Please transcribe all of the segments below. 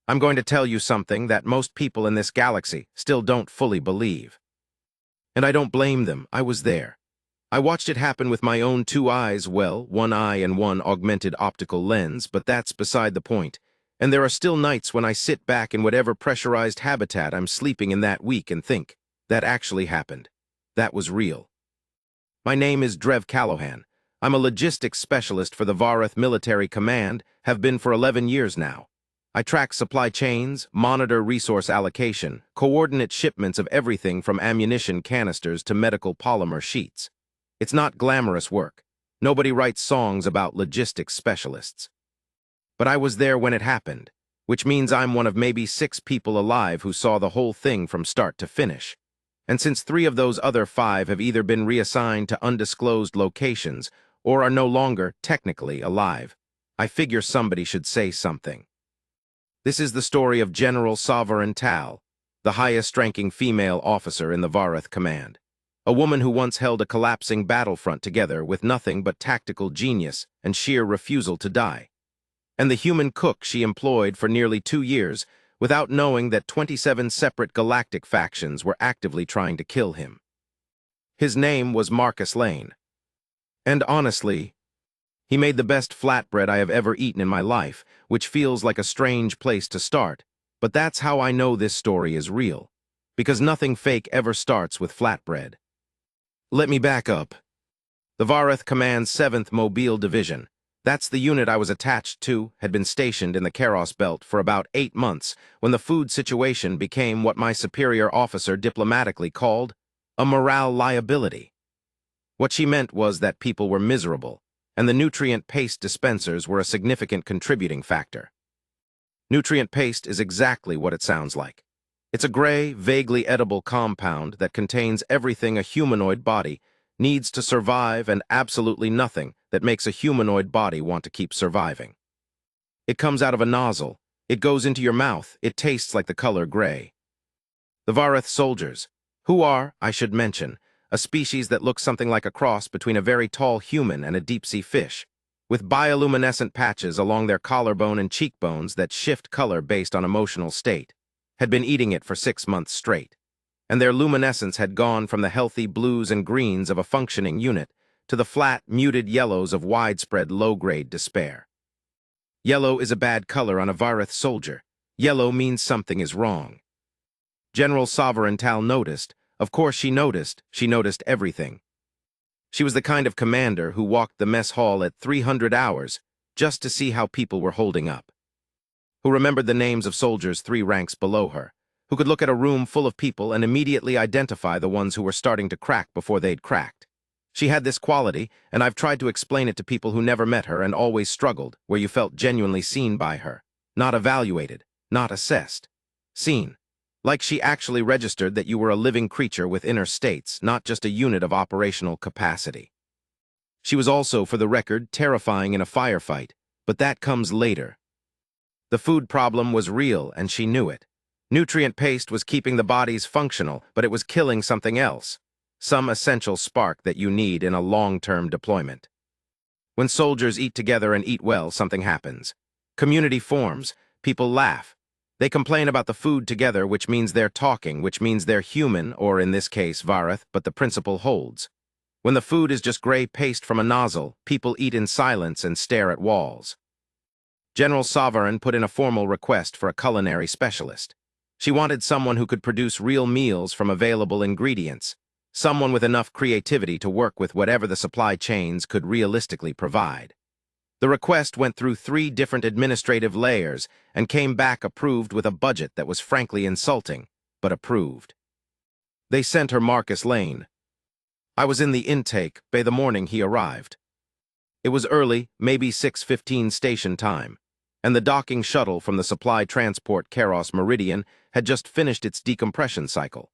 I'm going to tell you something that most people in this galaxy still don't fully believe. And I don't blame them. I was there. I watched it happen with my own two eyes, well, one eye and one augmented optical lens, but that's beside the point. And there are still nights when I sit back in whatever pressurized habitat I'm sleeping in that week and think, that actually happened. That was real. My name is Drev Callahan. I'm a logistics specialist for the Vareth Military Command, have been for 11 years now. I track supply chains, monitor resource allocation, coordinate shipments of everything from ammunition canisters to medical polymer sheets. It's not glamorous work. Nobody writes songs about logistics specialists. But I was there when it happened, which means I'm one of maybe 6 people alive who saw the whole thing from start to finish. And since 3 of those other 5 have either been reassigned to undisclosed locations or are no longer technically alive, I figure somebody should say something. This is the story of General Sovereign Tal, the highest-ranking female officer in the Vareth Command. A woman who once held a collapsing battlefront together with nothing but tactical genius and sheer refusal to die. And the human cook she employed for nearly 2 years without knowing that 27 separate galactic factions were actively trying to kill him. His name was Marcus Lane. And honestly, he made the best flatbread I have ever eaten in my life, which feels like a strange place to start, but that's how I know this story is real, because nothing fake ever starts with flatbread. Let me back up. The Vareth Command's 7th Mobile Division, that's the unit I was attached to, had been stationed in the Karos Belt for about 8 months when the food situation became what my superior officer diplomatically called a morale liability. What she meant was that people were miserable, and the nutrient paste dispensers were a significant contributing factor. Nutrient paste is exactly what it sounds like. It's a gray, vaguely edible compound that contains everything a humanoid body needs to survive and absolutely nothing that makes a humanoid body want to keep surviving. It comes out of a nozzle, it goes into your mouth, it tastes like the color gray. The Vareth soldiers, who are, I should mention, a species that looks something like a cross between a very tall human and a deep-sea fish, with bioluminescent patches along their collarbone and cheekbones that shift color based on emotional state, had been eating it for 6 months straight, and their luminescence had gone from the healthy blues and greens of a functioning unit to the flat, muted yellows of widespread low-grade despair. Yellow is a bad color on a Vareth soldier. Yellow means something is wrong. General Sovereign Tal noticed. Of course she noticed everything. She was the kind of commander who walked the mess hall at 300 hours just to see how people were holding up. Who remembered the names of soldiers 3 ranks below her, who could look at a room full of people and immediately identify the ones who were starting to crack before they'd cracked. She had this quality, and I've tried to explain it to people who never met her and always struggled, where you felt genuinely seen by her, not evaluated, not assessed. Seen. Like she actually registered that you were a living creature with inner states, not just a unit of operational capacity. She was also, for the record, terrifying in a firefight, but that comes later. The food problem was real, and she knew it. Nutrient paste was keeping the bodies functional, but it was killing something else, some essential spark that you need in a long-term deployment. When soldiers eat together and eat well, something happens. Community forms, people laugh. They complain about the food together, which means they're talking, which means they're human, or in this case, Vareth, but the principle holds. When the food is just gray paste from a nozzle, people eat in silence and stare at walls. General Sovereign put in a formal request for a culinary specialist. She wanted someone who could produce real meals from available ingredients, someone with enough creativity to work with whatever the supply chains could realistically provide. The request went through 3 different administrative layers and came back approved with a budget that was frankly insulting, but approved. They sent her Marcus Lane. I was in the intake bay the morning he arrived. It was early, maybe 6:15 station time, and the docking shuttle from the supply transport Karos Meridian had just finished its decompression cycle.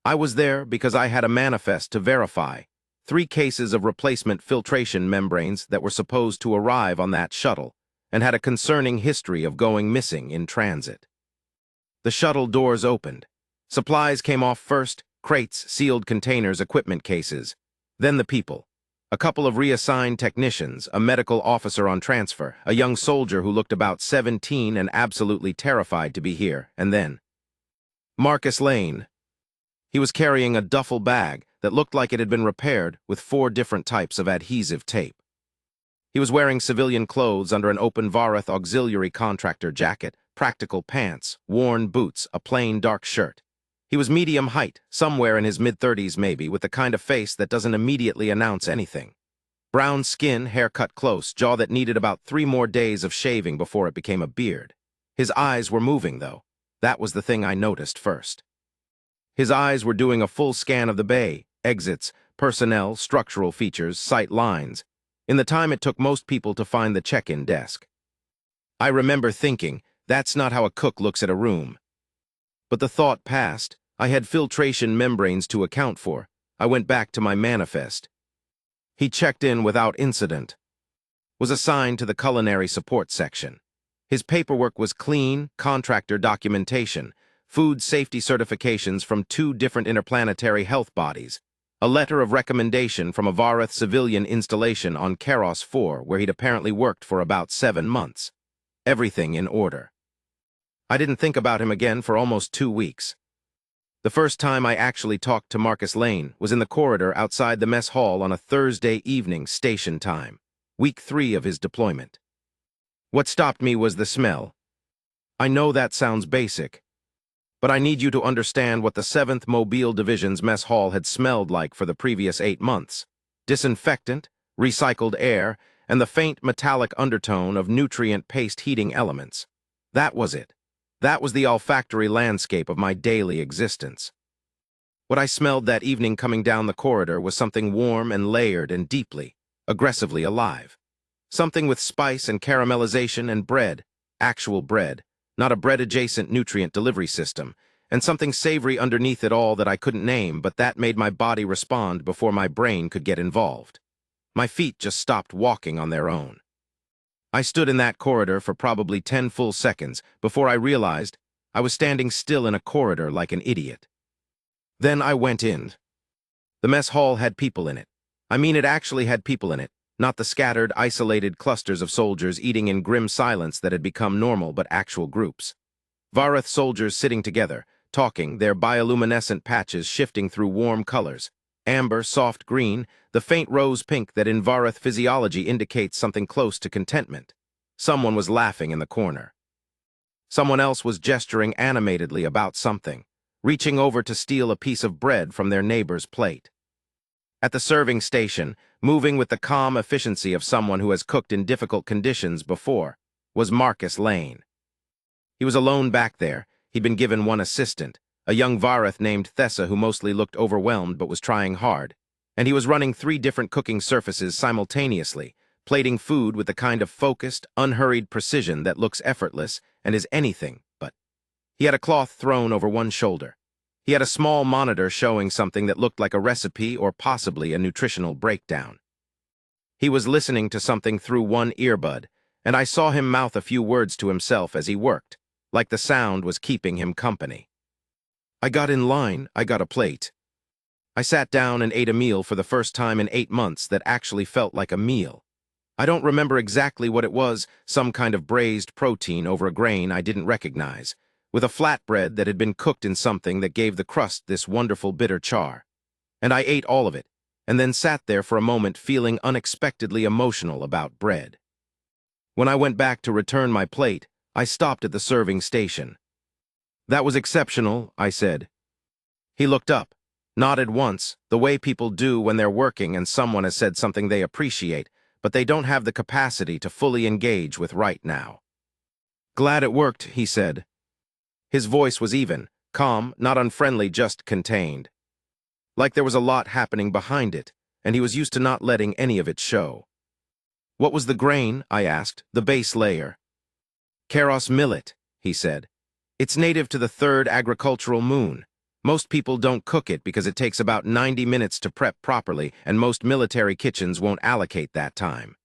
I was there because I had a manifest to verify 3 cases of replacement filtration membranes that were supposed to arrive on that shuttle and had a concerning history of going missing in transit. The shuttle doors opened. Supplies came off first, crates, sealed containers, equipment cases. Then the people. A couple of reassigned technicians, a medical officer on transfer, a young soldier who looked about 17 and absolutely terrified to be here, and then Marcus Lane. He was carrying a duffel bag that looked like it had been repaired with 4 different types of adhesive tape. He was wearing civilian clothes under an open Vareth auxiliary contractor jacket, practical pants, worn boots, a plain dark shirt. He was medium height, somewhere in his mid-30s maybe, with the kind of face that doesn't immediately announce anything. Brown skin, hair cut close, jaw that needed about 3 more days of shaving before it became a beard. His eyes were moving, though. That was the thing I noticed first. His eyes were doing a full scan of the bay, exits, personnel, structural features, sight lines, in the time it took most people to find the check-in desk. I remember thinking, that's not how a cook looks at a room. But the thought passed. I had filtration membranes to account for. I went back to my manifest. He checked in without incident. Was assigned to the culinary support section. His paperwork was clean, contractor documentation, food safety certifications from 2 different interplanetary health bodies, a letter of recommendation from a Vareth civilian installation on Keros 4 where he'd apparently worked for about 7 months. Everything in order. I didn't think about him again for almost 2 weeks. The first time I actually talked to Marcus Lane was in the corridor outside the mess hall on a Thursday evening station time, week 3 of his deployment. What stopped me was the smell. I know that sounds basic, but I need you to understand what the 7th Mobile Division's mess hall had smelled like for the previous 8 months. Disinfectant, recycled air, and the faint metallic undertone of nutrient-paste heating elements. That was it. That was the olfactory landscape of my daily existence. What I smelled that evening coming down the corridor was something warm and layered and deeply, aggressively alive. Something with spice and caramelization and bread, actual bread, not a bread-adjacent nutrient delivery system, and something savory underneath it all that I couldn't name, but that made my body respond before my brain could get involved. My feet just stopped walking on their own. I stood in that corridor for probably 10 full seconds before I realized I was standing still in a corridor like an idiot. Then I went in. The mess hall had people in it. I mean, it actually had people in it, not the scattered, isolated clusters of soldiers eating in grim silence that had become normal, but actual groups. Vareth soldiers sitting together, talking, their bioluminescent patches shifting through warm colors. Amber, soft green, the faint rose pink that in Vareth physiology indicates something close to contentment. Someone was laughing in the corner. Someone else was gesturing animatedly about something, reaching over to steal a piece of bread from their neighbor's plate. At the serving station, moving with the calm efficiency of someone who has cooked in difficult conditions before, was Marcus Lane. He was alone back there. He'd been given one assistant, a young Vareth named Thessa who mostly looked overwhelmed but was trying hard, and he was running 3 different cooking surfaces simultaneously, plating food with the kind of focused, unhurried precision that looks effortless and is anything but. He had a cloth thrown over one shoulder. He had a small monitor showing something that looked like a recipe or possibly a nutritional breakdown. He was listening to something through one earbud, and I saw him mouth a few words to himself as he worked, like the sound was keeping him company. I got in line, I got a plate. I sat down and ate a meal for the first time in 8 months that actually felt like a meal. I don't remember exactly what it was, some kind of braised protein over a grain I didn't recognize, with a flatbread that had been cooked in something that gave the crust this wonderful bitter char. And I ate all of it, and then sat there for a moment feeling unexpectedly emotional about bread. When I went back to return my plate, I stopped at the serving station. "That was exceptional," I said. He looked up, nodded once, the way people do when they're working and someone has said something they appreciate, but they don't have the capacity to fully engage with right now. "Glad it worked," he said. His voice was even, calm, not unfriendly, just contained. Like there was a lot happening behind it, and he was used to not letting any of it show. "What was the grain?" I asked. "The base layer." "Keros millet," he said. "It's native to the 3rd agricultural moon. Most people don't cook it because it takes about 90 minutes to prep properly, and most military kitchens won't allocate that time.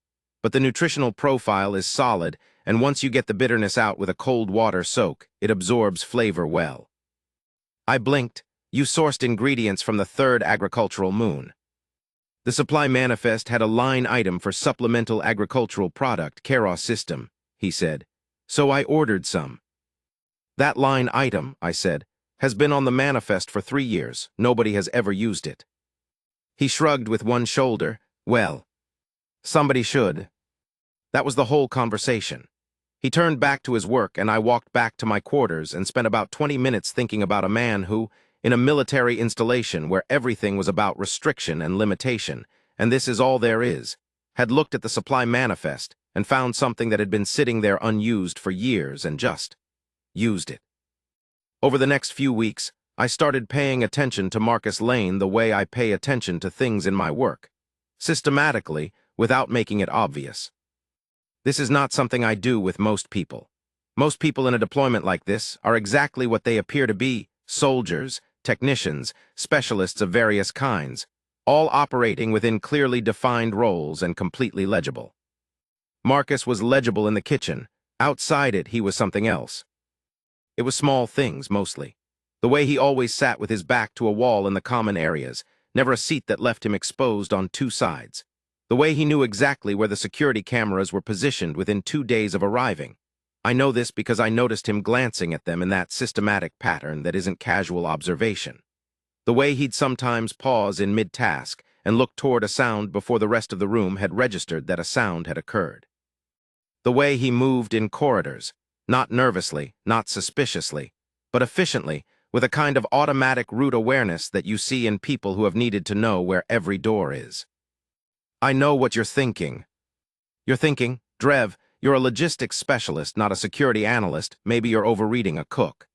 But the nutritional profile is solid, and once you get the bitterness out with a cold water soak, it absorbs flavor well." I blinked. "You sourced ingredients from the 3rd agricultural moon." The supply manifest had a line item for supplemental agricultural product, Keros system, he said. So I ordered some. That line item, I said, has been on the manifest for 3 years. Nobody has ever used it. He shrugged with one shoulder. Well, somebody should. That was the whole conversation. He turned back to his work, and I walked back to my quarters and spent about 20 minutes thinking about a man who, in a military installation where everything was about restriction and limitation, and this is all there is, had looked at the supply manifest and found something that had been sitting there unused for years and just used it. Over the next few weeks, I started paying attention to Marcus Lane the way I pay attention to things in my work, systematically, without making it obvious. This is not something I do with most people. Most people in a deployment like this are exactly what they appear to be: soldiers, technicians, specialists of various kinds, all operating within clearly defined roles and completely legible. Marcus was legible in the kitchen. Outside it, he was something else. It was small things, mostly. The way he always sat with his back to a wall in the common areas, never a seat that left him exposed on two sides. The way he knew exactly where the security cameras were positioned within 2 days of arriving. I know this because I noticed him glancing at them in that systematic pattern that isn't casual observation. The way he'd sometimes pause in mid-task and look toward a sound before the rest of the room had registered that a sound had occurred. The way he moved in corridors, not nervously, not suspiciously, but efficiently, with a kind of automatic route awareness that you see in people who have needed to know where every door is. I know what you're thinking. You're thinking, Drev, you're a logistics specialist, not a security analyst. Maybe you're overreading a cook.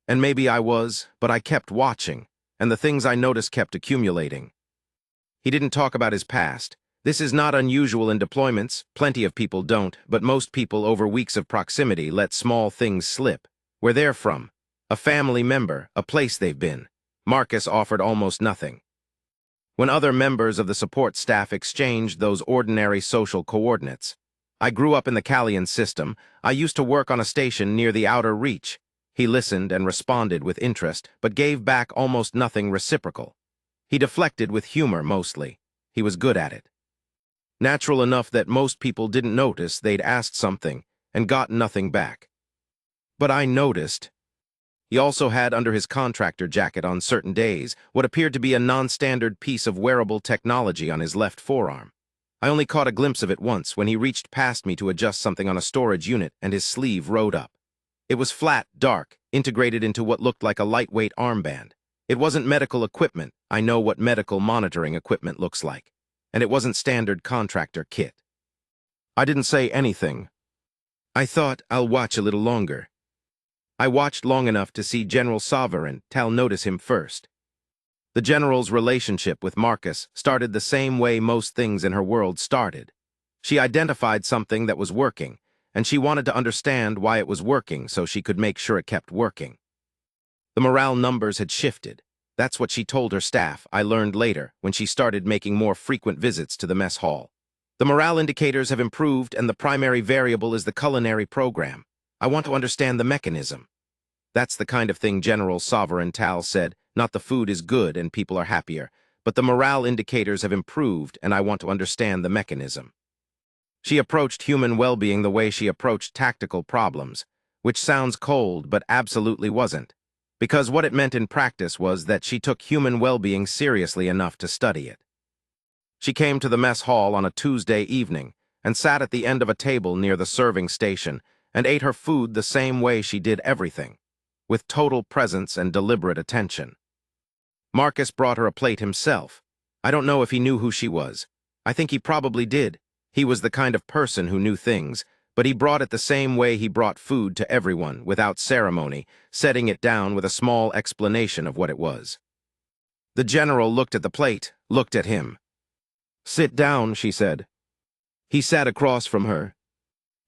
And maybe I was, but I kept watching, and the things I noticed kept accumulating. He didn't talk about his past. This is not unusual in deployments. Plenty of people don't, but most people over weeks of proximity let small things slip. Where they're from, a family member, a place they've been. Marcus offered almost nothing. When other members of the support staff exchanged those ordinary social coordinates. I grew up in the Callian system. I used to work on a station near the outer reach. He listened and responded with interest, but gave back almost nothing reciprocal. He deflected with humor mostly. He was good at it. Natural enough that most people didn't notice they'd asked something and got nothing back. But I noticed. He also had under his contractor jacket on certain days what appeared to be a non-standard piece of wearable technology on his left forearm. I only caught a glimpse of it once when he reached past me to adjust something on a storage unit and his sleeve rode up. It was flat, dark, integrated into what looked like a lightweight armband. It wasn't medical equipment. I know what medical monitoring equipment looks like. And it wasn't standard contractor kit. I didn't say anything. I thought I'll watch a little longer. I watched long enough to see General Sovereign notice him first. The General's relationship with Marcus started the same way most things in her world started. She identified something that was working, and she wanted to understand why it was working so she could make sure it kept working. The morale numbers had shifted. That's what she told her staff, I learned later, when she started making more frequent visits to the mess hall. The morale indicators have improved, and the primary variable is the culinary program. I want to understand the mechanism. That's the kind of thing General Sovereign said, not the food is good and people are happier, but the morale indicators have improved and I want to understand the mechanism. She approached human well-being the way she approached tactical problems, which sounds cold but absolutely wasn't, because what it meant in practice was that she took human well-being seriously enough to study it. She came to the mess hall on a Tuesday evening and sat at the end of a table near the serving station and ate her food the same way she did everything, with total presence and deliberate attention. Marcus brought her a plate himself. I don't know if he knew who she was. I think he probably did. He was the kind of person who knew things, but he brought it the same way he brought food to everyone, without ceremony, setting it down with a small explanation of what it was. The General looked at the plate, looked at him. "Sit down," she said. He sat across from her.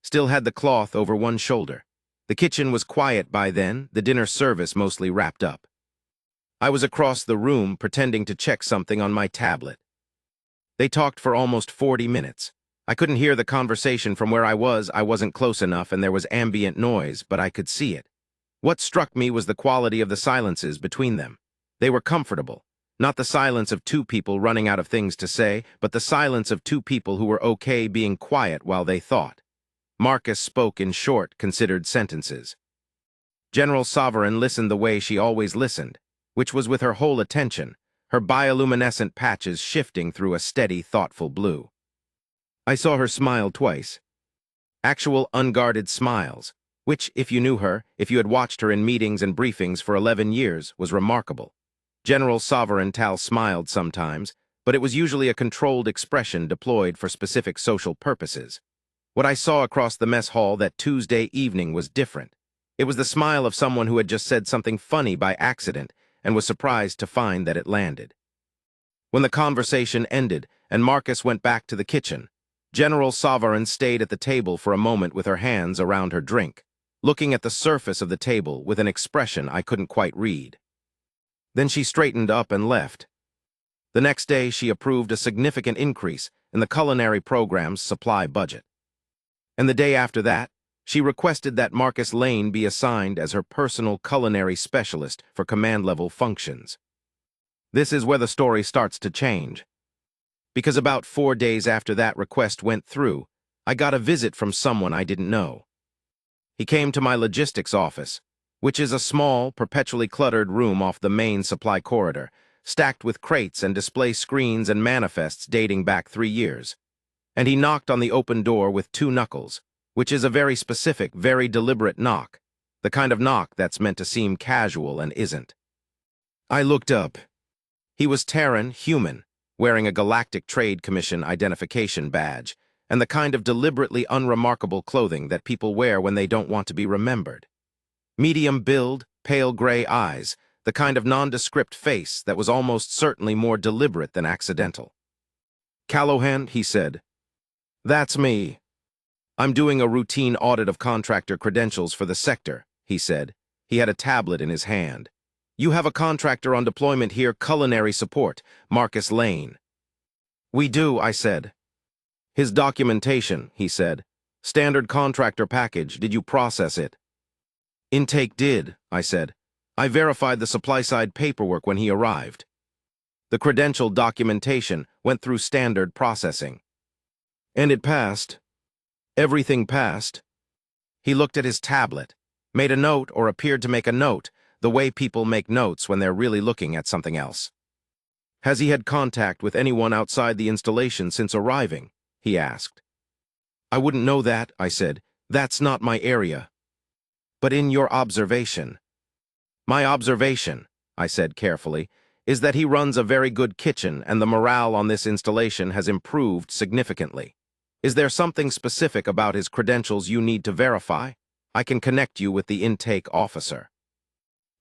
Still had the cloth over one shoulder. The kitchen was quiet by then, the dinner service mostly wrapped up. I was across the room pretending to check something on my tablet. They talked for almost 40 minutes. I couldn't hear the conversation from where I wasn't close enough and there was ambient noise, but I could see it. What struck me was the quality of the silences between them. They were comfortable, Not the silence of two people running out of things to say, but the silence of two people who were okay being quiet while they thought. Marcus spoke in short, considered sentences. General Sovereign listened the way she always listened, which was with her whole attention, her bioluminescent patches shifting through a steady, thoughtful blue. I saw her smile twice. Actual unguarded smiles, which, if you knew her, if you had watched her in meetings and briefings for 11 years, was remarkable. General Sovereign Tal smiled sometimes, but it was usually a controlled expression deployed for specific social purposes. What I saw across the mess hall that Tuesday evening was different. It was the smile of someone who had just said something funny by accident and was surprised to find that it landed. When the conversation ended and Marcus went back to the kitchen, General Sovereign stayed at the table for a moment with her hands around her drink, looking at the surface of the table with an expression I couldn't quite read. Then she straightened up and left. The next day, she approved a significant increase in the culinary program's supply budget. And the day after that, she requested that Marcus Lane be assigned as her personal culinary specialist for command-level functions. This is where the story starts to change. Because about 4 days after that request went through, I got a visit from someone I didn't know. He came to my logistics office, which is a small, perpetually cluttered room off the main supply corridor, stacked with crates and display screens and manifests dating back 3 years. And he knocked on the open door with 2 knuckles, which is a very specific, very deliberate knock, the kind of knock that's meant to seem casual and isn't. I looked up. He was Terran, human, wearing a Galactic Trade Commission identification badge, and the kind of deliberately unremarkable clothing that people wear when they don't want to be remembered. Medium build, pale gray eyes, the kind of nondescript face that was almost certainly more deliberate than accidental. "Callahan," he said. "That's me. I'm doing a routine audit of contractor credentials for the sector," he said. He had a tablet in his hand. "You have a contractor on deployment here, culinary support, Marcus Lane." "We do," I said. "His documentation," he said. "Standard contractor package, did you process it?" "Intake did," I said. "I verified the supply-side paperwork when he arrived." The credential documentation went through standard processing. "And it passed. Everything passed." He looked at his tablet, made a note or appeared to make a note, the way people make notes when they're really looking at something else. "Has he had contact with anyone outside the installation since arriving?" he asked. "I wouldn't know that," I said. "That's not my area." "But in your observation." "My observation," I said carefully, "is that he runs a very good kitchen and the morale on this installation has improved significantly. Is there something specific about his credentials you need to verify? I can connect you with the intake officer."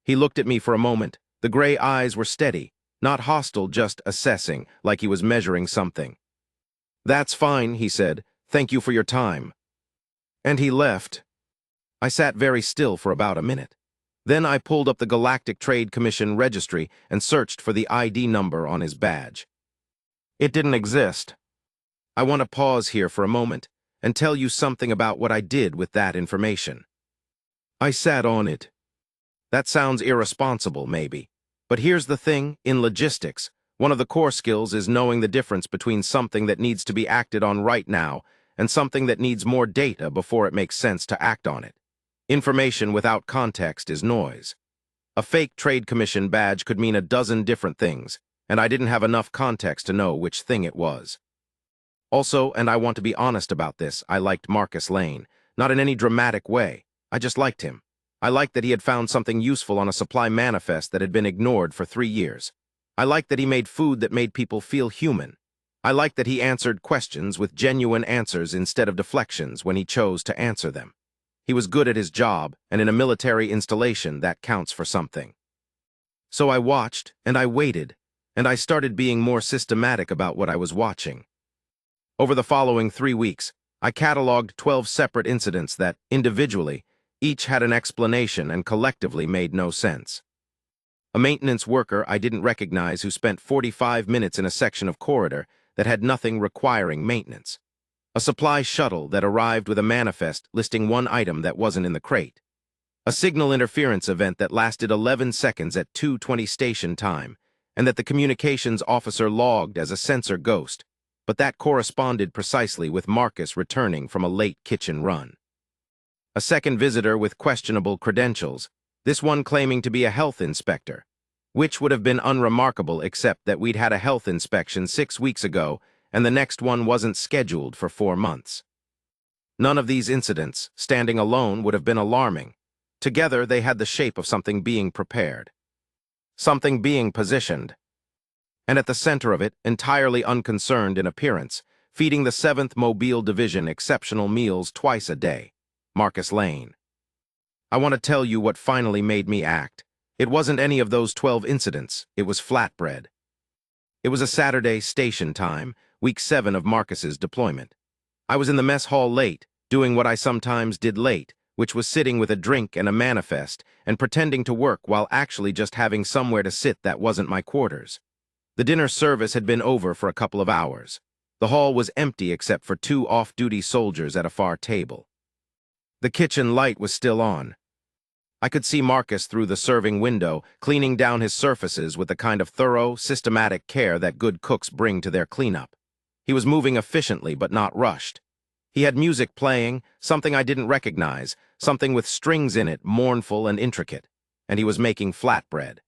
He looked at me for a moment. The gray eyes were steady, not hostile, just assessing, like he was measuring something. "That's fine," he said. "Thank you for your time." And he left. I sat very still for about a minute. Then I pulled up the Galactic Trade Commission registry and searched for the ID number on his badge. It didn't exist. I want to pause here for a moment and tell you something about what I did with that information. I sat on it. That sounds irresponsible, maybe. But here's the thing, in logistics, one of the core skills is knowing the difference between something that needs to be acted on right now and something that needs more data before it makes sense to act on it. Information without context is noise. A fake trade commission badge could mean a dozen different things, and I didn't have enough context to know which thing it was. Also, and I want to be honest about this, I liked Marcus Lane. Not in any dramatic way. I just liked him. I liked that he had found something useful on a supply manifest that had been ignored for 3 years. I liked that he made food that made people feel human. I liked that he answered questions with genuine answers instead of deflections when he chose to answer them. He was good at his job, and in a military installation, that counts for something. So I watched, and I waited, and I started being more systematic about what I was watching. Over the following 3 weeks, I cataloged 12 separate incidents that, individually, each had an explanation and collectively made no sense. A maintenance worker I didn't recognize who spent 45 minutes in a section of corridor that had nothing requiring maintenance. A supply shuttle that arrived with a manifest listing one item that wasn't in the crate. A signal interference event that lasted 11 seconds at 2:20 station time, and that the communications officer logged as a sensor ghost, but that corresponded precisely with Marcus returning from a late kitchen run. A second visitor with questionable credentials, this one claiming to be a health inspector, which would have been unremarkable except that we'd had a health inspection 6 weeks ago and the next one wasn't scheduled for 4 months. None of these incidents, standing alone, would have been alarming. Together, they had the shape of something being prepared. Something being positioned. And at the center of it, entirely unconcerned in appearance, feeding the 7th Mobile Division exceptional meals twice a day, Marcus Lane. I want to tell you what finally made me act. It wasn't any of those 12 incidents, it was flatbread. It was a Saturday station time, week 7 of Marcus's deployment. I was in the mess hall late, doing what I sometimes did late, which was sitting with a drink and a manifest and pretending to work while actually just having somewhere to sit that wasn't my quarters. The dinner service had been over for a couple of hours. The hall was empty except for 2 off-duty soldiers at a far table. The kitchen light was still on. I could see Marcus through the serving window, cleaning down his surfaces with the kind of thorough, systematic care that good cooks bring to their cleanup. He was moving efficiently but not rushed. He had music playing, something I didn't recognize, something with strings in it, mournful and intricate, and he was making flatbread.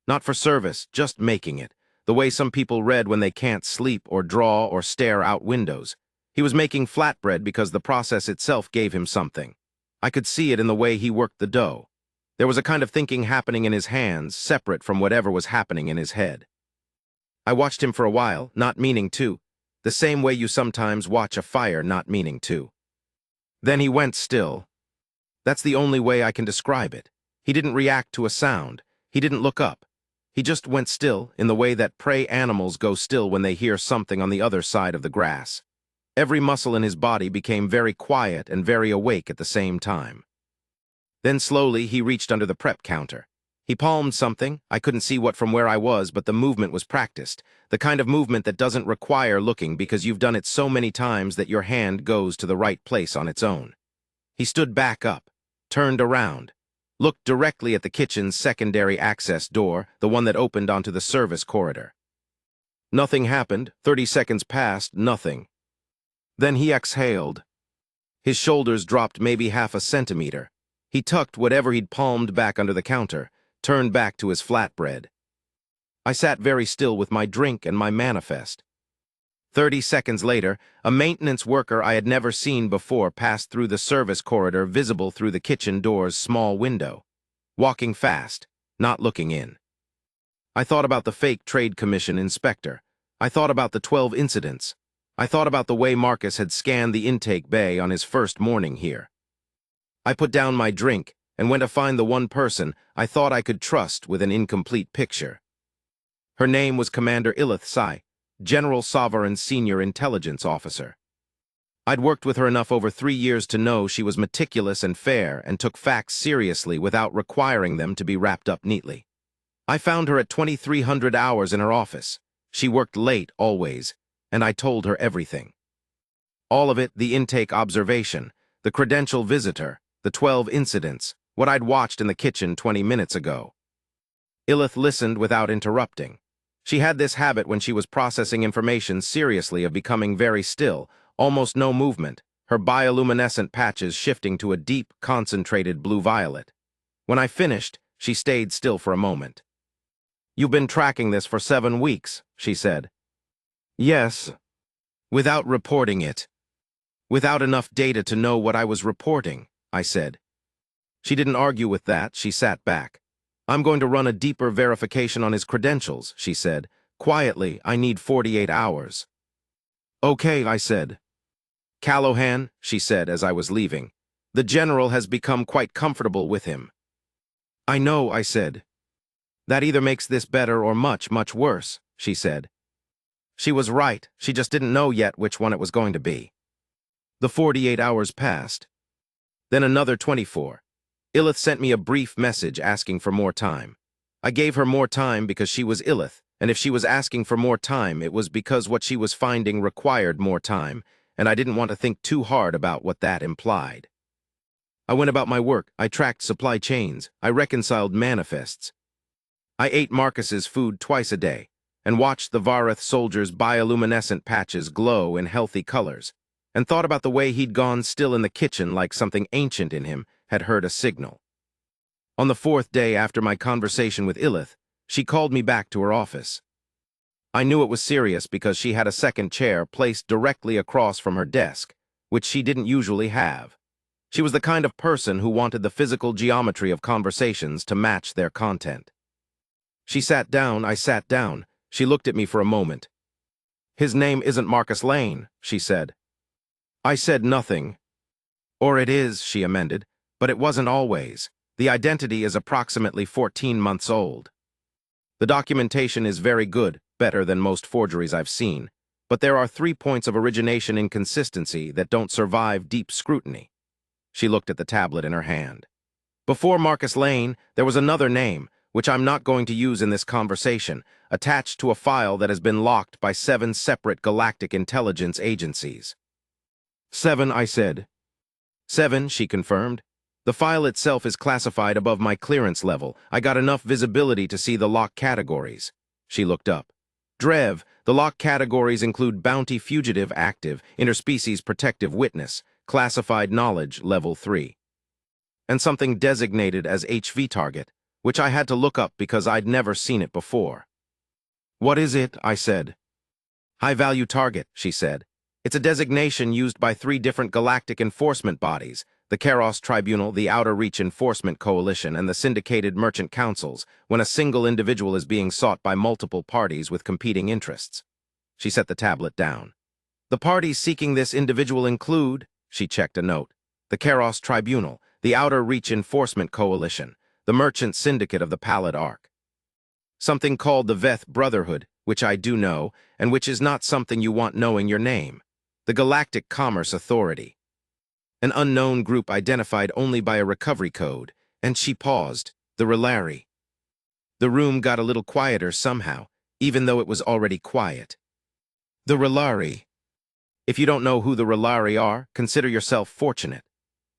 Not for service, just making it, the way some people read when they can't sleep or draw or stare out windows. He was making flatbread because the process itself gave him something. I could see it in the way he worked the dough. There was a kind of thinking happening in his hands, separate from whatever was happening in his head. I watched him for a while, not meaning to, the same way you sometimes watch a fire not meaning to. Then he went still. That's the only way I can describe it. He didn't react to a sound. He didn't look up. He just went still in the way that prey animals go still when they hear something on the other side of the grass. Every muscle in his body became very quiet and very awake at the same time. Then slowly he reached under the prep counter. He palmed something. I couldn't see what from where I was, but the movement was practiced. The kind of movement that doesn't require looking because you've done it so many times that your hand goes to the right place on its own. He stood back up, turned around, looked directly at the kitchen's secondary access door, the one that opened onto the service corridor. Nothing happened. 30 seconds passed, nothing. Then he exhaled. His shoulders dropped maybe half a centimeter. He tucked whatever he'd palmed back under the counter, turned back to his flatbread. I sat very still with my drink and my manifest. 30 seconds later, a maintenance worker I had never seen before passed through the service corridor visible through the kitchen door's small window, walking fast, not looking in. I thought about the fake trade commission inspector. I thought about the 12 incidents. I thought about the way Marcus had scanned the intake bay on his first morning here. I put down my drink and went to find the one person I thought I could trust with an incomplete picture. Her name was Commander Ilith Sai, General Sovereign's senior intelligence officer. I'd worked with her enough over 3 years to know she was meticulous and fair and took facts seriously without requiring them to be wrapped up neatly. I found her at 2300 hours in her office. She worked late always, and I told her everything. All of it, the intake observation, the credential visitor, the 12 incidents, what I'd watched in the kitchen 20 minutes ago. Ilith listened without interrupting. She had this habit when she was processing information seriously of becoming very still, almost no movement, her bioluminescent patches shifting to a deep, concentrated blue-violet. When I finished, she stayed still for a moment. "You've been tracking this for 7 weeks, she said. "Yes." "Without reporting it. Without enough data to know what I was reporting," I said. She didn't argue with that, she sat back. "I'm going to run a deeper verification on his credentials," she said. "Quietly, I need 48 hours. "Okay," I said. "Callahan," she said as I was leaving. "The general has become quite comfortable with him." "I know," I said. "That either makes this better or much, much worse," she said. She was right, she just didn't know yet which one it was going to be. The 48 hours passed. Then another 24. Ilith sent me a brief message asking for more time. I gave her more time because she was Ilith, and if she was asking for more time, it was because what she was finding required more time, and I didn't want to think too hard about what that implied. I went about my work, I tracked supply chains, I reconciled manifests. I ate Marcus's food twice a day and watched the Vareth soldiers' bioluminescent patches glow in healthy colors, and thought about the way he'd gone still in the kitchen like something ancient in him had heard a signal. On the fourth day after my conversation with Illith, she called me back to her office. I knew it was serious because she had a second chair placed directly across from her desk, which she didn't usually have. She was the kind of person who wanted the physical geometry of conversations to match their content. She sat down, I sat down. She looked at me for a moment. "His name isn't Marcus Lane," she said. I said nothing. "Or it is," she amended, "but it wasn't always. The identity is approximately 14 months old. The documentation is very good, better than most forgeries I've seen, but there are 3 points of origination inconsistency that don't survive deep scrutiny." She looked at the tablet in her hand. "Before Marcus Lane, there was another name, which I'm not going to use in this conversation, attached to a file that has been locked by 7 separate galactic intelligence agencies." "7, I said. 7, she confirmed. "The file itself is classified above my clearance level. I got enough visibility to see the lock categories." She looked up. "Drev, the lock categories include Bounty Fugitive Active, Interspecies Protective Witness, Classified Knowledge Level 3. And something designated as HV Target, which I had to look up because I'd never seen it before." "What is it?" I said. "High-value target," she said. "It's a designation used by 3 different galactic enforcement bodies, the Karos Tribunal, the Outer Reach Enforcement Coalition, and the Syndicated Merchant Councils, when a single individual is being sought by multiple parties with competing interests." She set the tablet down. "The parties seeking this individual include," she checked a note, "the Karos Tribunal, the Outer Reach Enforcement Coalition, the Merchant Syndicate of the Pallid Arc. Something called the Veth Brotherhood, which I do know, and which is not something you want knowing your name. The Galactic Commerce Authority. An unknown group identified only by a recovery code," and she paused, "the Relari." The room got a little quieter somehow, even though it was already quiet. "The Relari. If you don't know who the Relari are, consider yourself fortunate.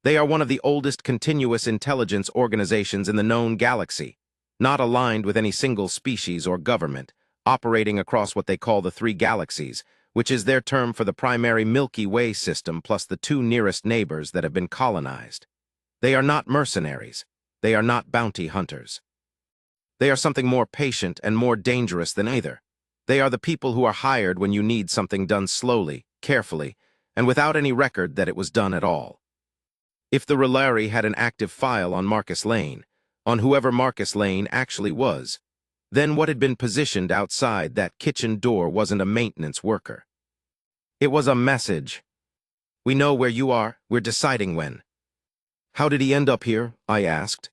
They are one of the oldest continuous intelligence organizations in the known galaxy, not aligned with any single species or government, operating across what they call the 3 galaxies, which is their term for the primary Milky Way system plus the 2 nearest neighbors that have been colonized. They are not mercenaries. They are not bounty hunters. They are something more patient and more dangerous than either. They are the people who are hired when you need something done slowly, carefully, and without any record that it was done at all. If the Relari had an active file on Marcus Lane, on whoever Marcus Lane actually was, then what had been positioned outside that kitchen door wasn't a maintenance worker. It was a message. "We know where you are. We're deciding when." "How did he end up here?" I asked.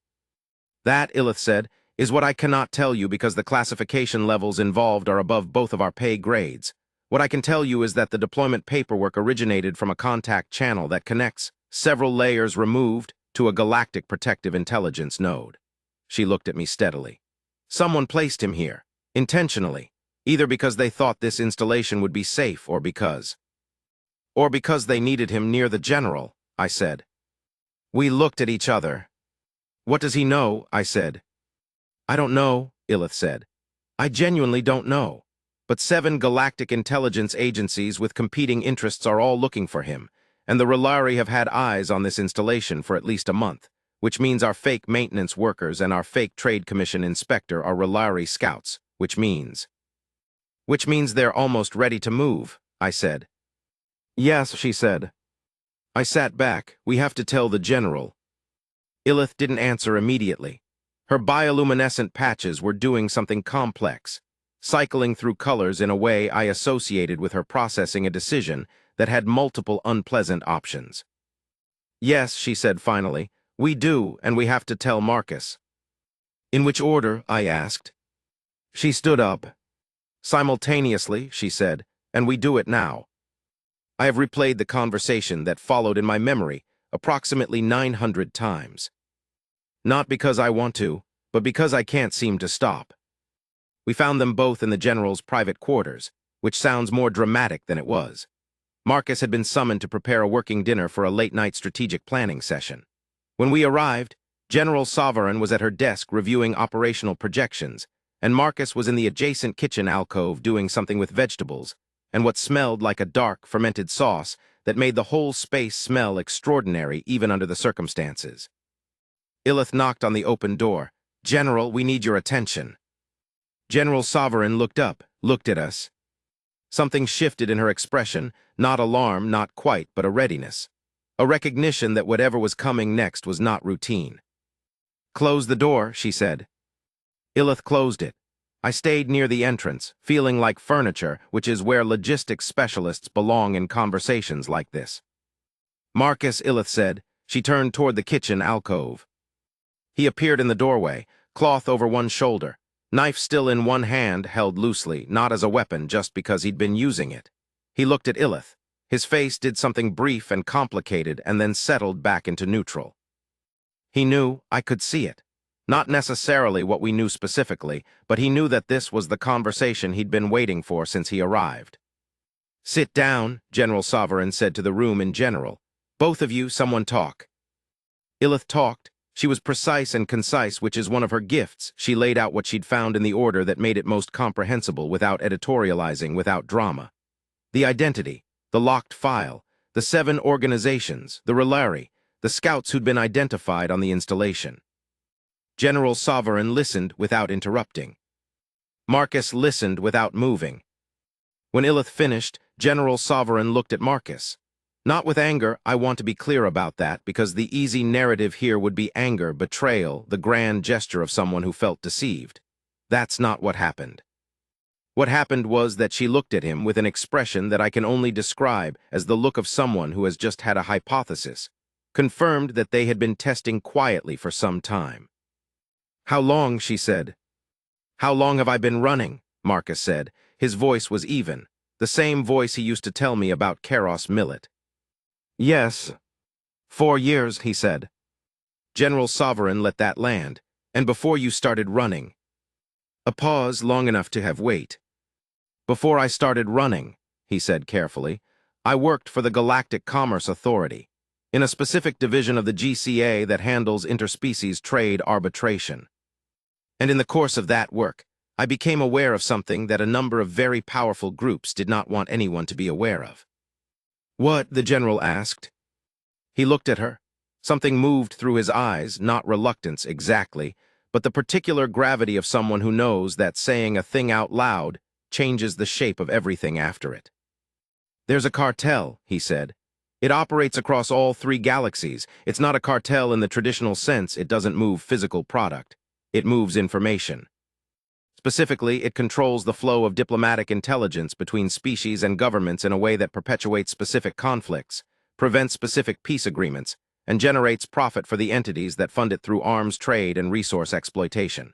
"That," Illith said, "is what I cannot tell you because the classification levels involved are above both of our pay grades. What I can tell you is that the deployment paperwork originated from a contact channel that connects, several layers removed, to a galactic protective intelligence node." She looked at me steadily. "Someone placed him here, intentionally, either because they thought this installation would be safe or because they needed him near the general," I said. We looked at each other. "What does he know?" I said. "I don't know," Illith said. "I genuinely don't know. But 7 galactic intelligence agencies with competing interests are all looking for him, and the Relari have had eyes on this installation for at least a month, which means our fake maintenance workers and our fake trade commission inspector are Relari scouts, which means they're almost ready to move," I said. "Yes," she said. I sat back. "We have to tell the general." Illith didn't answer immediately. Her bioluminescent patches were doing something complex, cycling through colors in a way I associated with her processing a decision that had multiple unpleasant options. "Yes," she said finally, "we do, and we have to tell Marcus." "In which order?" I asked. She stood up. "Simultaneously," she said, "and we do it now." I have replayed the conversation that followed in my memory approximately 900 times. Not because I want to, but because I can't seem to stop. We found them both in the general's private quarters, which sounds more dramatic than it was. Marcus had been summoned to prepare a working dinner for a late-night strategic planning session. When we arrived, General Sovereign was at her desk reviewing operational projections, and Marcus was in the adjacent kitchen alcove doing something with vegetables, and what smelled like a dark, fermented sauce that made the whole space smell extraordinary even under the circumstances. Illith knocked on the open door. "General, we need your attention." General Sovereign looked up, looked at us. Something shifted in her expression, not alarm, not quite, but a readiness. A recognition that whatever was coming next was not routine. "Close the door," she said. Illith closed it. I stayed near the entrance, feeling like furniture, which is where logistics specialists belong in conversations like this. "Marcus," Illith said. She turned toward the kitchen alcove. He appeared in the doorway, cloth over one shoulder, knife still in one hand, held loosely, not as a weapon just because he'd been using it. He looked at Illith. His face did something brief and complicated and then settled back into neutral. He knew, I could see it. Not necessarily what we knew specifically, but he knew that this was the conversation he'd been waiting for since he arrived. "Sit down," General Sovereign said to the room in general. "Both of you, someone talk." Illith talked. She was precise and concise, which is one of her gifts. She laid out what she'd found in the order that made it most comprehensible, without editorializing, without drama. The identity, the locked file, the 7 organizations, the Relari, the scouts who'd been identified on the installation. General Sovereign listened without interrupting. Marcus listened without moving. When Illith finished, General Sovereign looked at Marcus. Not with anger, I want to be clear about that, because the easy narrative here would be anger, betrayal, the grand gesture of someone who felt deceived. That's not what happened. What happened was that she looked at him with an expression that I can only describe as the look of someone who has just had a hypothesis, confirmed that they had been testing quietly for some time. "How long?" she said. "How long have I been running?" Marcus said. His voice was even, the same voice he used to tell me about Keros Millet. "Yes. 4 years," he said. General Sovereign let that land. "And before you started running." A pause long enough to have weight. "Before I started running," he said carefully, "I worked for the Galactic Commerce Authority, in a specific division of the GCA that handles interspecies trade arbitration. And in the course of that work, I became aware of something that a number of very powerful groups did not want anyone to be aware of." "What?" the general asked. He looked at her. Something moved through his eyes, not reluctance exactly, but the particular gravity of someone who knows that saying a thing out loud changes the shape of everything after it. "There's a cartel," he said. "It operates across all 3 galaxies. It's not a cartel in the traditional sense. It doesn't move physical product. It moves information. Specifically, it controls the flow of diplomatic intelligence between species and governments in a way that perpetuates specific conflicts, prevents specific peace agreements, and generates profit for the entities that fund it through arms trade and resource exploitation."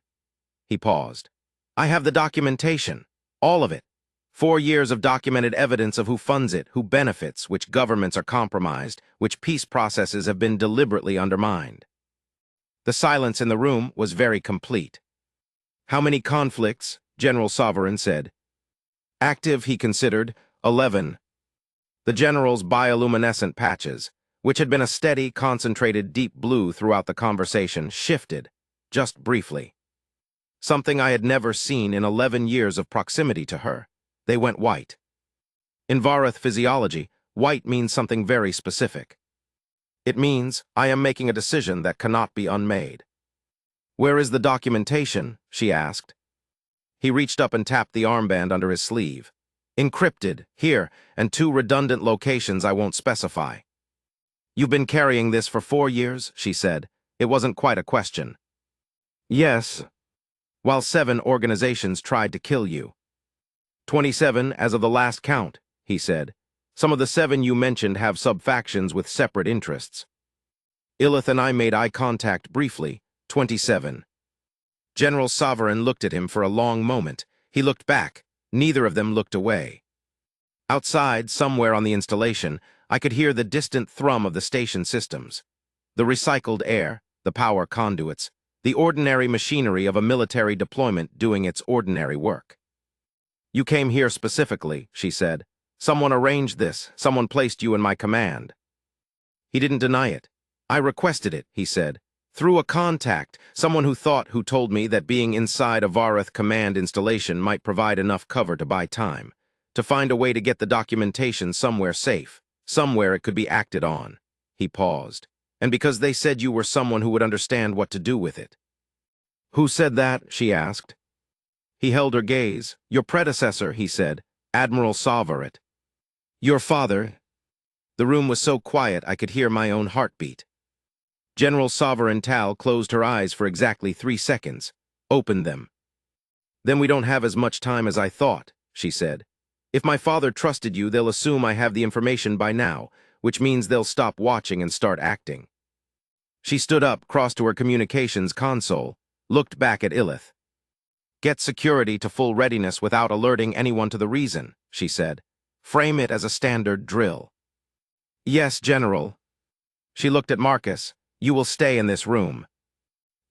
He paused. "I have the documentation. All of it. 4 years of documented evidence of who funds it, who benefits, which governments are compromised, which peace processes have been deliberately undermined." The silence in the room was very complete. "How many conflicts?" General Sovereign said. "Active," he considered, 11. The general's bioluminescent patches, which had been a steady, concentrated deep blue throughout the conversation, shifted, just briefly. Something I had never seen in 11 years of proximity to her. They went white. In Varath physiology, white means something very specific. It means I am making a decision that cannot be unmade. "Where is the documentation?" she asked. He reached up and tapped the armband under his sleeve. "Encrypted, here, and 2 redundant locations I won't specify." "You've been carrying this for 4 years?" she said. It wasn't quite a question. "Yes. While 7 organizations tried to kill you." 27 as of the last count, he said. "Some of the 7 you mentioned have sub-factions with separate interests." Illith and I made eye contact briefly. 27. General Sovereign looked at him for a long moment. He looked back. Neither of them looked away. Outside, somewhere on the installation, I could hear the distant thrum of the station systems. The recycled air, the power conduits, the ordinary machinery of a military deployment doing its ordinary work. "You came here specifically," she said. "Someone arranged this. Someone placed you in my command." He didn't deny it. "I requested it," he said. Through a contact, someone who told me that being inside a Varath command installation might provide enough cover to buy time, to find a way to get the documentation somewhere safe, somewhere it could be acted on. He paused. And because they said you were someone who would understand what to do with it. Who said that? She asked. He held her gaze. Your predecessor, he said, Admiral Savaret. Your father. The room was so quiet I could hear my own heartbeat. General Savarental closed her eyes for exactly 3 seconds, opened them. Then we don't have as much time as I thought, she said. If my father trusted you, they'll assume I have the information by now, which means they'll stop watching and start acting. She stood up, crossed to her communications console, looked back at Illith. Get security to full readiness without alerting anyone to the reason, she said. Frame it as a standard drill. Yes, General. She looked at Marcus. You will stay in this room.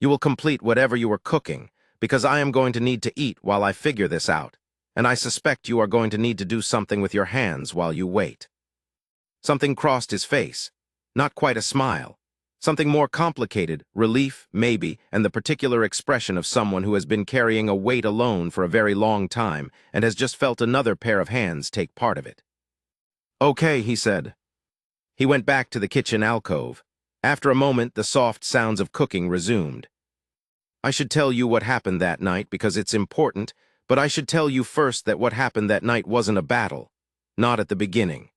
You will complete whatever you are cooking, because I am going to need to eat while I figure this out, and I suspect you are going to need to do something with your hands while you wait. Something crossed his face. Not quite a smile. Something more complicated, relief, maybe, and the particular expression of someone who has been carrying a weight alone for a very long time and has just felt another pair of hands take part of it. Okay, he said. He went back to the kitchen alcove. After a moment, the soft sounds of cooking resumed. I should tell you what happened that night because it's important, but I should tell you first that what happened that night wasn't a battle. Not at the beginning.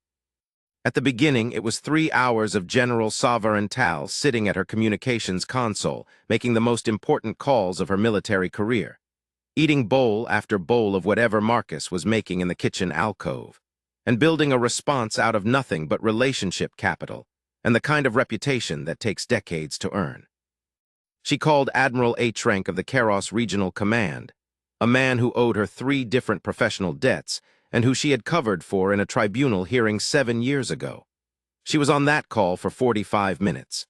At the beginning, it was 3 hours of General Savarental sitting at her communications console, making the most important calls of her military career, eating bowl after bowl of whatever Marcus was making in the kitchen alcove, and building a response out of nothing but relationship capital, and the kind of reputation that takes decades to earn. She called Admiral H. Rank of the Karos Regional Command, a man who owed her 3 different professional debts and who she had covered for in a tribunal hearing 7 years ago. She was on that call for 45 minutes.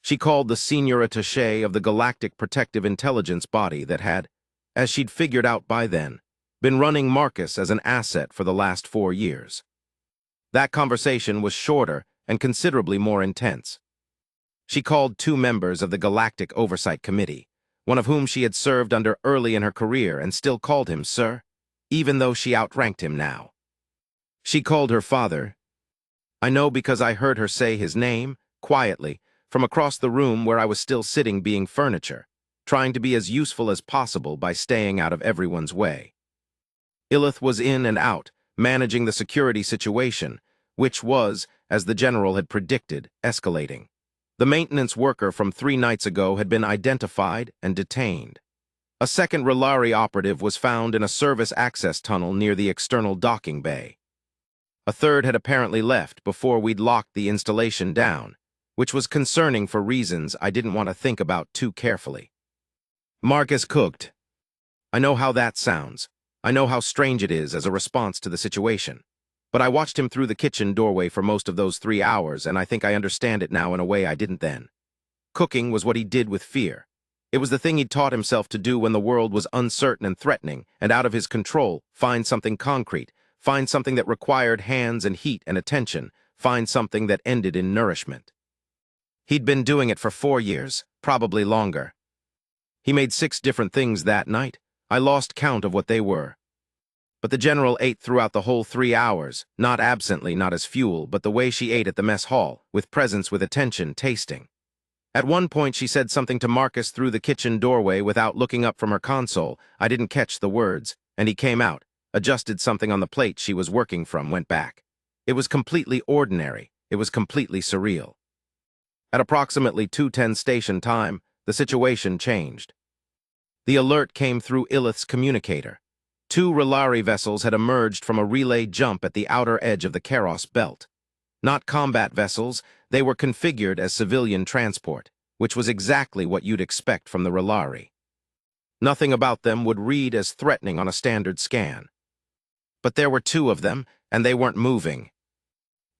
She called the senior attaché of the Galactic Protective Intelligence body that had, as she'd figured out by then, been running Marcus as an asset for the last 4 years. That conversation was shorter and considerably more intense. She called 2 members of the Galactic Oversight Committee, one of whom she had served under early in her career and still called him Sir, even though she outranked him now. She called her father. I know because I heard her say his name, quietly, from across the room where I was still sitting being furniture, trying to be as useful as possible by staying out of everyone's way. Illith was in and out, managing the security situation, which was, as the general had predicted, escalating. The maintenance worker from 3 nights ago had been identified and detained. A second Relari operative was found in a service access tunnel near the external docking bay. A third had apparently left before we'd locked the installation down, which was concerning for reasons I didn't want to think about too carefully. Marcus cooked. I know how that sounds. I know how strange it is as a response to the situation. But I watched him through the kitchen doorway for most of those 3 hours, and I think I understand it now in a way I didn't then. Cooking was what he did with fear. It was the thing he'd taught himself to do when the world was uncertain and threatening and out of his control. Find something concrete, find something that required hands and heat and attention, find something that ended in nourishment. He'd been doing it for 4 years, probably longer. He made 6 different things that night. I lost count of what they were. But the general ate throughout the whole 3 hours, not absently, not as fuel, but the way she ate at the mess hall, with presence, with attention, tasting. At one point she said something to Marcus through the kitchen doorway without looking up from her console. I didn't catch the words, and he came out, adjusted something on the plate she was working from, went back. It was completely ordinary. It was completely surreal. At approximately 2:10 station time, the situation changed. The alert came through Illith's communicator. 2 Relari vessels had emerged from a relay jump at the outer edge of the Karos belt. Not combat vessels, they were configured as civilian transport, which was exactly what you'd expect from the Relari. Nothing about them would read as threatening on a standard scan. But there were 2 of them, and they weren't moving.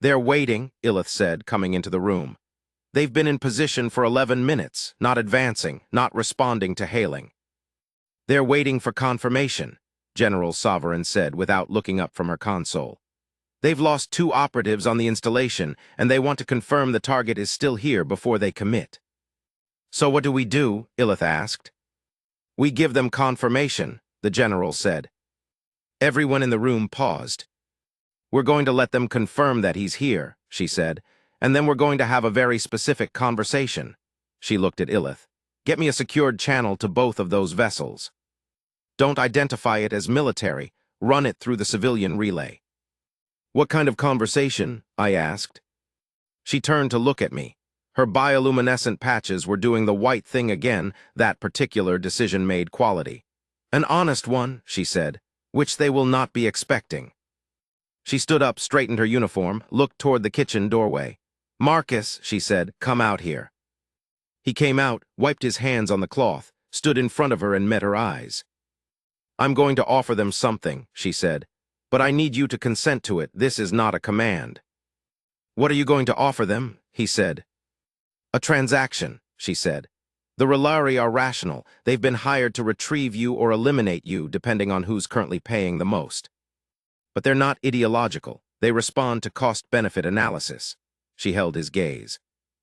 They're waiting, Illith said, coming into the room. They've been in position for 11 minutes, not advancing, not responding to hailing. They're waiting for confirmation, General Sovereign said without looking up from her console. They've lost 2 operatives on the installation, and they want to confirm the target is still here before they commit. So what do we do? Ilith asked. We give them confirmation, the general said. Everyone in the room paused. We're going to let them confirm that he's here, she said, and then we're going to have a very specific conversation. She looked at Ilith. Get me a secured channel to both of those vessels. Don't identify it as military. Run it through the civilian relay. What kind of conversation? I asked. She turned to look at me. Her bioluminescent patches were doing the white thing again, that particular decision-made quality. An honest one, she said, which they will not be expecting. She stood up, straightened her uniform, looked toward the kitchen doorway. Marcus, she said, come out here. He came out, wiped his hands on the cloth, stood in front of her and met her eyes. I'm going to offer them something, she said, but I need you to consent to it. This is not a command. What are you going to offer them? He said. A transaction, she said. The Relari are rational. They've been hired to retrieve you or eliminate you, depending on who's currently paying the most. But they're not ideological. They respond to cost-benefit analysis. She held his gaze.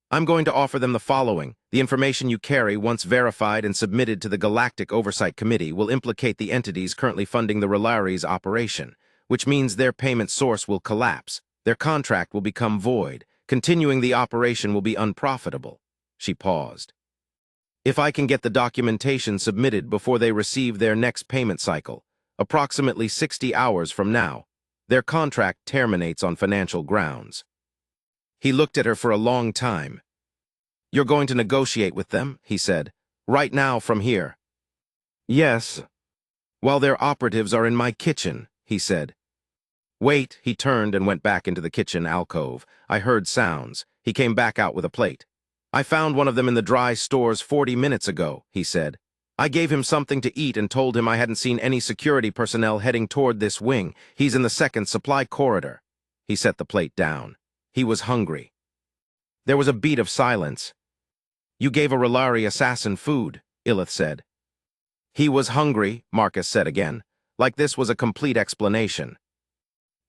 I'm going to offer them the following. The information you carry, once verified and submitted to the Galactic Oversight Committee, will implicate the entities currently funding the Relari's operation, which means their payment source will collapse. Their contract will become void. Continuing the operation will be unprofitable. She paused. If I can get the documentation submitted before they receive their next payment cycle, approximately 60 hours from now, their contract terminates on financial grounds. He looked at her for a long time. You're going to negotiate with them, he said, right now from here. Yes. While their operatives are in my kitchen, he said. Wait, he turned and went back into the kitchen alcove. I heard sounds. He came back out with a plate. I found one of them in the dry stores 40 minutes ago, he said. I gave him something to eat and told him I hadn't seen any security personnel heading toward this wing. He's in the second supply corridor. He set the plate down. He was hungry. There was a beat of silence. You gave a Relari assassin food, Ilith said. He was hungry, Marcus said again, like this was a complete explanation.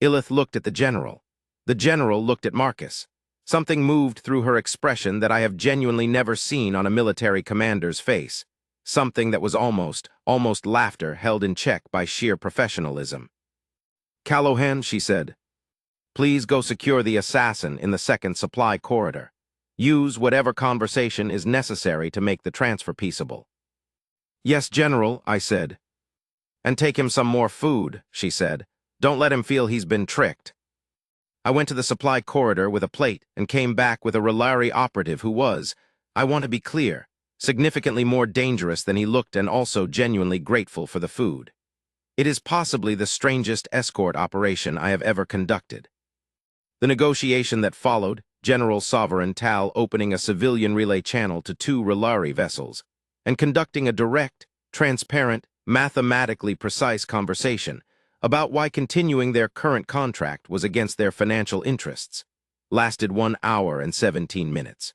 Ilith looked at the general. The general looked at Marcus. Something moved through her expression that I have genuinely never seen on a military commander's face. Something that was almost laughter held in check by sheer professionalism. Callahan, she said. Please go secure the assassin in the second supply corridor. Use whatever conversation is necessary to make the transfer peaceable. Yes, General, I said. And take him some more food, she said. Don't let him feel he's been tricked. I went to the supply corridor with a plate and came back with a Relari operative who was, I want to be clear, significantly more dangerous than he looked and also genuinely grateful for the food. It is possibly the strangest escort operation I have ever conducted. The negotiation that followed, General Sovereign Tal opening a civilian relay channel to 2 Relari vessels, and conducting a direct, transparent, mathematically precise conversation about why continuing their current contract was against their financial interests, lasted 1 hour and 17 minutes.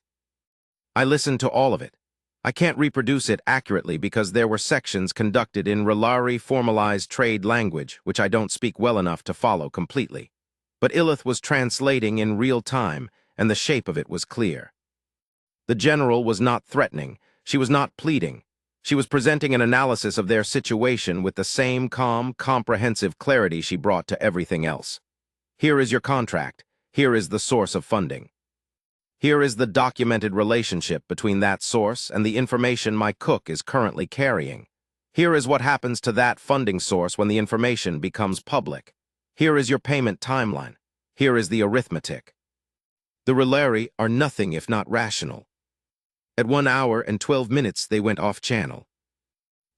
I listened to all of it. I can't reproduce it accurately because there were sections conducted in Relari formalized trade language, which I don't speak well enough to follow completely. But Ilith was translating in real time, and the shape of it was clear. The general was not threatening. She was not pleading. She was presenting an analysis of their situation with the same calm, comprehensive clarity she brought to everything else. Here is your contract. Here is the source of funding. Here is the documented relationship between that source and the information my cook is currently carrying. Here is what happens to that funding source when the information becomes public. Here is your payment timeline. Here is the arithmetic. The Relari are nothing if not rational. At 1 hour and 12 minutes they went off-channel.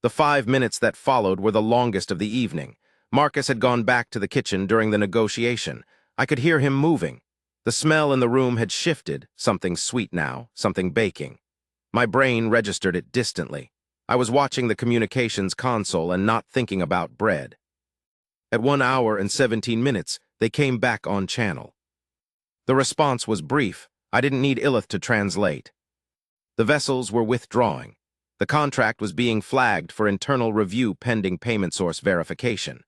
The 5 minutes that followed were the longest of the evening. Marcus had gone back to the kitchen during the negotiation. I could hear him moving. The smell in the room had shifted, something sweet now, something baking. My brain registered it distantly. I was watching the communications console and not thinking about bread. At 1 hour and 17 minutes, they came back on channel. The response was brief. I didn't need Ilith to translate. The vessels were withdrawing. The contract was being flagged for internal review pending payment source verification.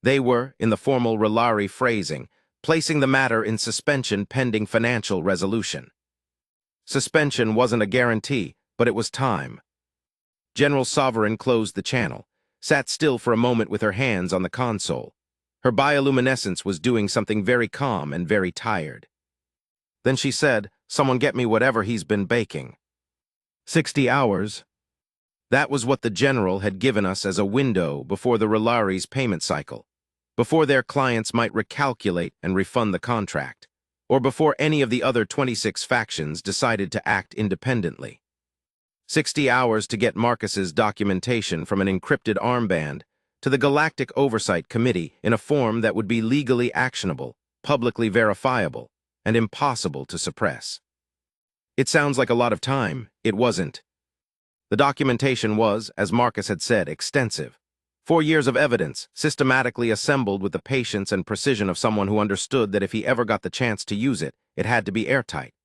They were, in the formal Relari phrasing, placing the matter in suspension pending financial resolution. Suspension wasn't a guarantee, But it was time. General Sovereign closed the channel, sat still for a moment with her hands on the console. Her bioluminescence was doing something very calm and very tired. Then she said, "Someone get me whatever he's been baking." 60 hours. That was what the general had given us as a window before the Relaries' payment cycle, before their clients might recalculate and refund the contract, or before any of the other 26 factions decided to act independently. 60 hours to get Marcus's documentation from an encrypted armband to the Galactic Oversight Committee in a form that would be legally actionable, publicly verifiable, and impossible to suppress. It sounds like a lot of time. It wasn't. The documentation was, as Marcus had said, extensive. 4 years of evidence, systematically assembled with the patience and precision of someone who understood that if he ever got the chance to use it, it had to be airtight.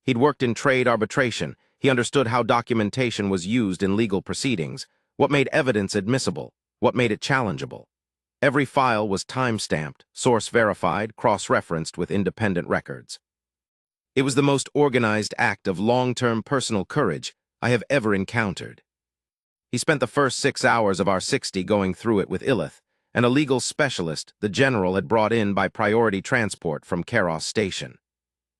He'd worked in trade arbitration. He understood how documentation was used in legal proceedings, what made evidence admissible, what made it challengeable. Every file was time-stamped, source-verified, cross-referenced with independent records. It was the most organized act of long-term personal courage I have ever encountered. He spent the first 6 hours of our 60 going through it with Illith, and a legal specialist the general had brought in by priority transport from Keros Station.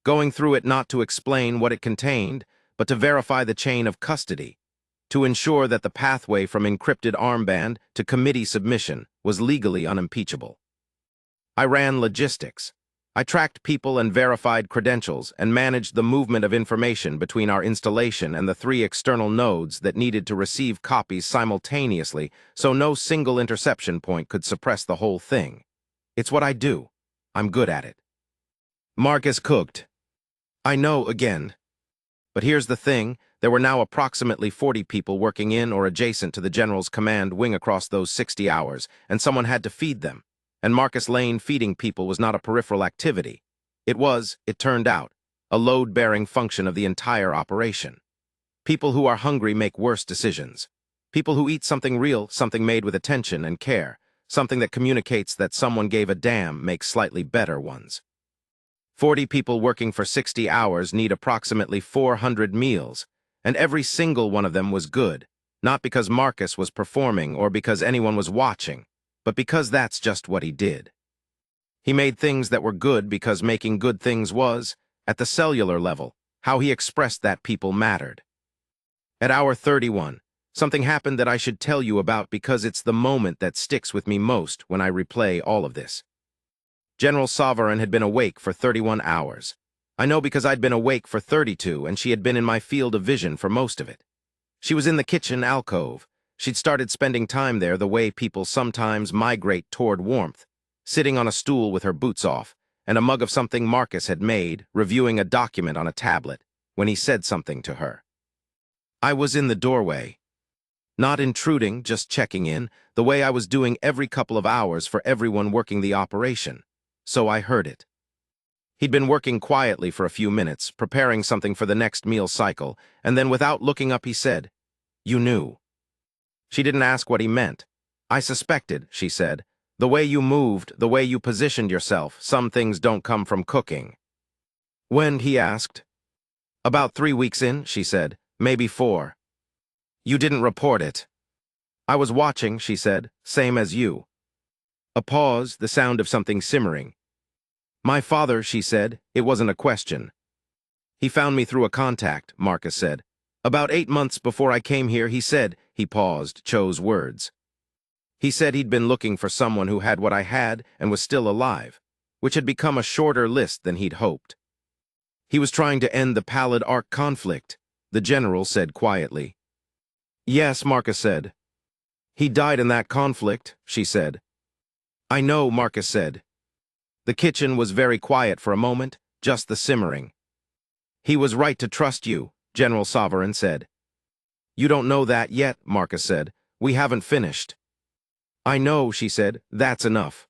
Going through it not to explain what it contained, but to verify the chain of custody, to ensure that the pathway from encrypted armband to committee submission was legally unimpeachable. I ran logistics. I tracked people and verified credentials and managed the movement of information between our installation and the 3 external nodes that needed to receive copies simultaneously so no single interception point could suppress the whole thing. It's what I do. I'm good at it. Marcus cooked. I know again. But here's the thing, there were now approximately 40 people working in or adjacent to the General's command wing across those 60 hours, and someone had to feed them. And Marcus Lane feeding people was not a peripheral activity. It was, it turned out, a load-bearing function of the entire operation. People who are hungry make worse decisions. People who eat something real, something made with attention and care, something that communicates that someone gave a damn, make slightly better ones. 40 people working for 60 hours need approximately 400 meals, and every single one of them was good, not because Marcus was performing or because anyone was watching, but because that's just what he did. He made things that were good because making good things was, at the cellular level, how he expressed that people mattered. At hour 31, something happened that I should tell you about because it's the moment that sticks with me most when I replay all of this. General Sovereign had been awake for 31 hours. I know because I'd been awake for 32 and she had been in my field of vision for most of it. She was in the kitchen alcove. She'd started spending time there the way people sometimes migrate toward warmth, sitting on a stool with her boots off, and a mug of something Marcus had made, reviewing a document on a tablet, when he said something to her. I was in the doorway. Not intruding, just checking in, the way I was doing every couple of hours for everyone working the operation. So I heard it. He'd been working quietly for a few minutes, preparing something for the next meal cycle, and then without looking up he said, "You knew." She didn't ask what he meant. "I suspected," she said. "The way you moved, the way you positioned yourself, some things don't come from cooking." "When?" he asked. "About 3 weeks in," she said. "Maybe 4. You didn't report it." "I was watching," she said. "Same as you." A pause, the sound of something simmering. "My father," she said. It wasn't a question. "He found me through a contact," Marcus said. "About 8 months before I came here, he said," he paused, chose words. "He said he'd been looking for someone who had what I had and was still alive, which had become a shorter list than he'd hoped. He was trying to end the Pallid Arc conflict," the general said quietly. "Yes," Marcus said. "He died in that conflict," she said. "I know," Marcus said. The kitchen was very quiet for a moment, just the simmering. "He was right to trust you," General Sovereign said. "You don't know that yet," Marcus said. "We haven't finished." "I know," she said. "That's enough."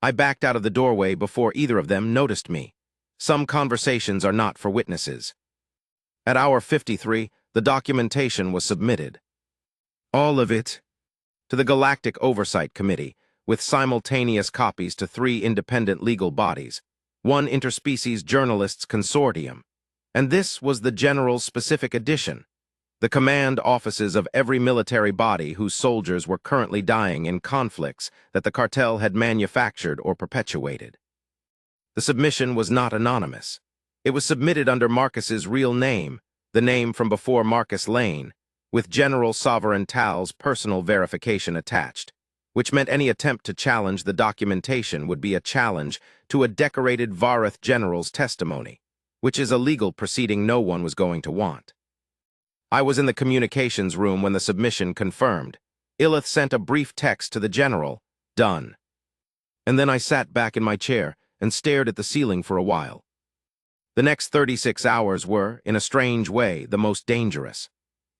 I backed out of the doorway before either of them noticed me. Some conversations are not for witnesses. At hour 53, the documentation was submitted. All of it, to the Galactic Oversight Committee, with simultaneous copies to 3 independent legal bodies, 1 interspecies journalists consortium. And this was the General's specific edition. the command offices of every military body whose soldiers were currently dying in conflicts that the cartel had manufactured or perpetuated. The submission was not anonymous. It was submitted under Marcus's real name, the name from before Marcus Lane, with General Sovereign Tal's personal verification attached, which meant any attempt to challenge the documentation would be a challenge to a decorated Vareth general's testimony, which is a legal proceeding no one was going to want. I was in the communications room when the submission confirmed. Illith sent a brief text to the general, "Done." And then I sat back in my chair and stared at the ceiling for a while. The next 36 hours were, in a strange way, the most dangerous.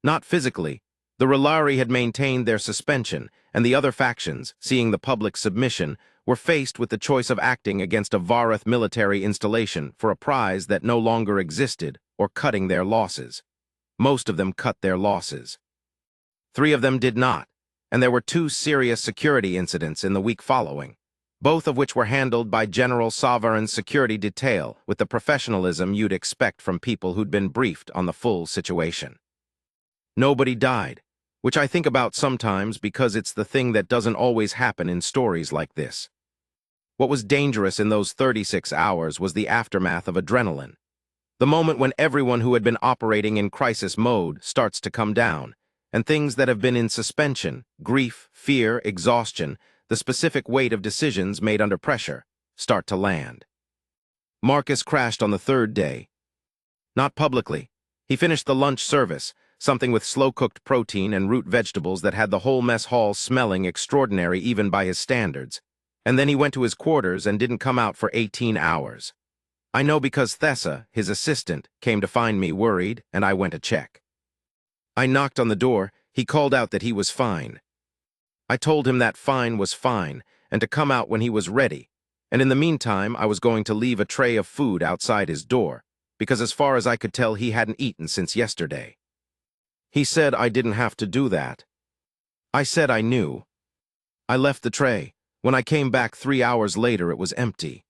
Not physically. The Relari had maintained their suspension, and the other factions, seeing the public submission, were faced with the choice of acting against a Vareth military installation for a prize that no longer existed or cutting their losses. Most of them cut their losses. 3 of them did not, and there were 2 serious security incidents in the week following, both of which were handled by General Sovereign's security detail with the professionalism you'd expect from people who'd been briefed on the full situation. Nobody died, which I think about sometimes because it's the thing that doesn't always happen in stories like this. What was dangerous in those 36 hours was the aftermath of adrenaline. The moment when everyone who had been operating in crisis mode starts to come down, and things that have been in suspension, grief, fear, exhaustion, the specific weight of decisions made under pressure, start to land. Marcus crashed on the 3rd day. Not publicly. He finished the lunch service, something with slow-cooked protein and root vegetables that had the whole mess hall smelling extraordinary even by his standards, and then he went to his quarters and didn't come out for 18 hours. I know because Thessa, his assistant, came to find me worried, and I went to check. I knocked on the door. He called out that he was fine. I told him that fine was fine, and to come out when he was ready, and in the meantime I was going to leave a tray of food outside his door, because as far as I could tell he hadn't eaten since yesterday. He said I didn't have to do that. I said I knew. I left the tray. When I came back 3 hours later, it was empty.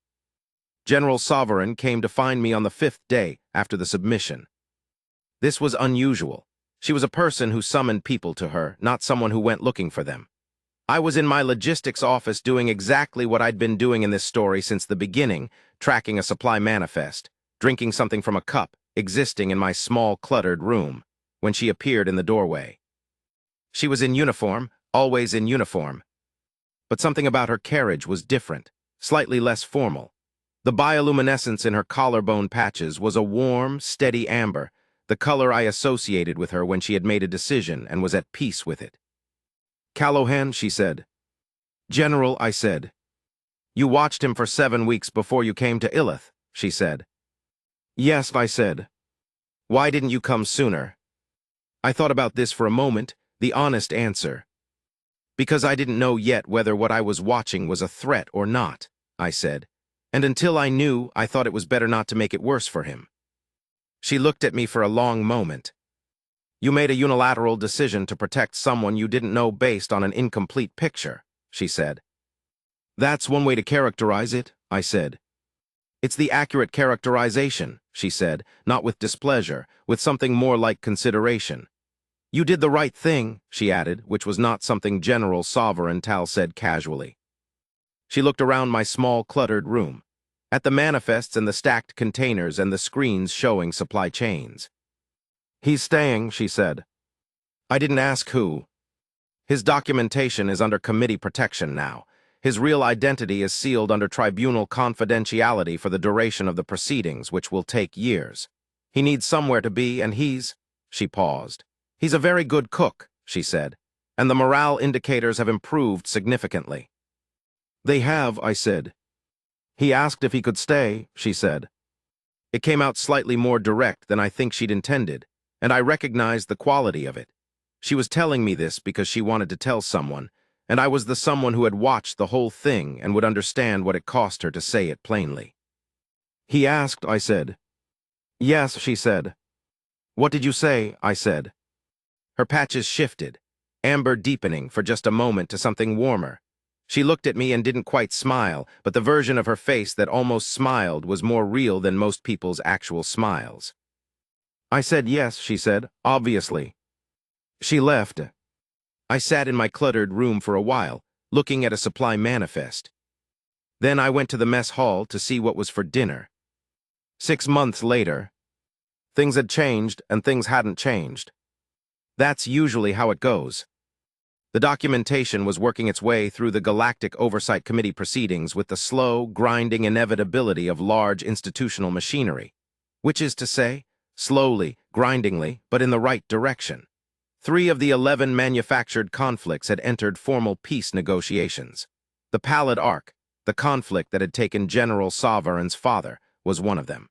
General Sovereign came to find me on the 5th day after the submission. This was unusual. She was a person who summoned people to her, not someone who went looking for them. I was in my logistics office doing exactly what I'd been doing in this story since the beginning, tracking a supply manifest, drinking something from a cup, existing in my small, cluttered room, when she appeared in the doorway. She was in uniform, always in uniform. But something about her carriage was different, slightly less formal. The bioluminescence in her collarbone patches was a warm, steady amber, the color I associated with her when she had made a decision and was at peace with it. "Callahan," she said. "General," I said. "You watched him for 7 weeks before you came to Illith," she said. "Yes," I said. "Why didn't you come sooner?" I thought about this for a moment, the honest answer. "Because I didn't know yet whether what I was watching was a threat or not," I said. "And until I knew, I thought it was better not to make it worse for him." She looked at me for a long moment. "You made a unilateral decision to protect someone you didn't know based on an incomplete picture," she said. "That's one way to characterize it," I said. "It's the accurate characterization," she said, not with displeasure, with something more like consideration. "You did the right thing," she added, which was not something General Sovereign Tal said casually. She looked around my small, cluttered room, at the manifests and the stacked containers and the screens showing supply chains. "He's staying," she said. "I didn't ask who. His documentation is under committee protection now. His real identity is sealed under tribunal confidentiality for the duration of the proceedings, which will take years. He needs somewhere to be, and he's—" She paused. "He's a very good cook," she said, "and the morale indicators have improved significantly." "They have," I said. "He asked if he could stay," she said. It came out slightly more direct than I think she'd intended, and I recognized the quality of it. She was telling me this because she wanted to tell someone, and I was the someone who had watched the whole thing and would understand what it cost her to say it plainly. "He asked," I said. "Yes," she said. "What did you say?" I said. Her patches shifted, amber deepening for just a moment to something warmer. She looked at me and didn't quite smile, but the version of her face that almost smiled was more real than most people's actual smiles. "I said yes," she said, "obviously." She left. I sat in my cluttered room for a while, looking at a supply manifest. Then I went to the mess hall to see what was for dinner. 6 months later, things had changed and things hadn't changed. That's usually how it goes. The documentation was working its way through the Galactic Oversight Committee proceedings with the slow, grinding inevitability of large institutional machinery, which is to say, slowly, grindingly, but in the right direction. 3 of the 11 manufactured conflicts had entered formal peace negotiations. The Pallid Arc, the conflict that had taken General Sovereign's father, was one of them.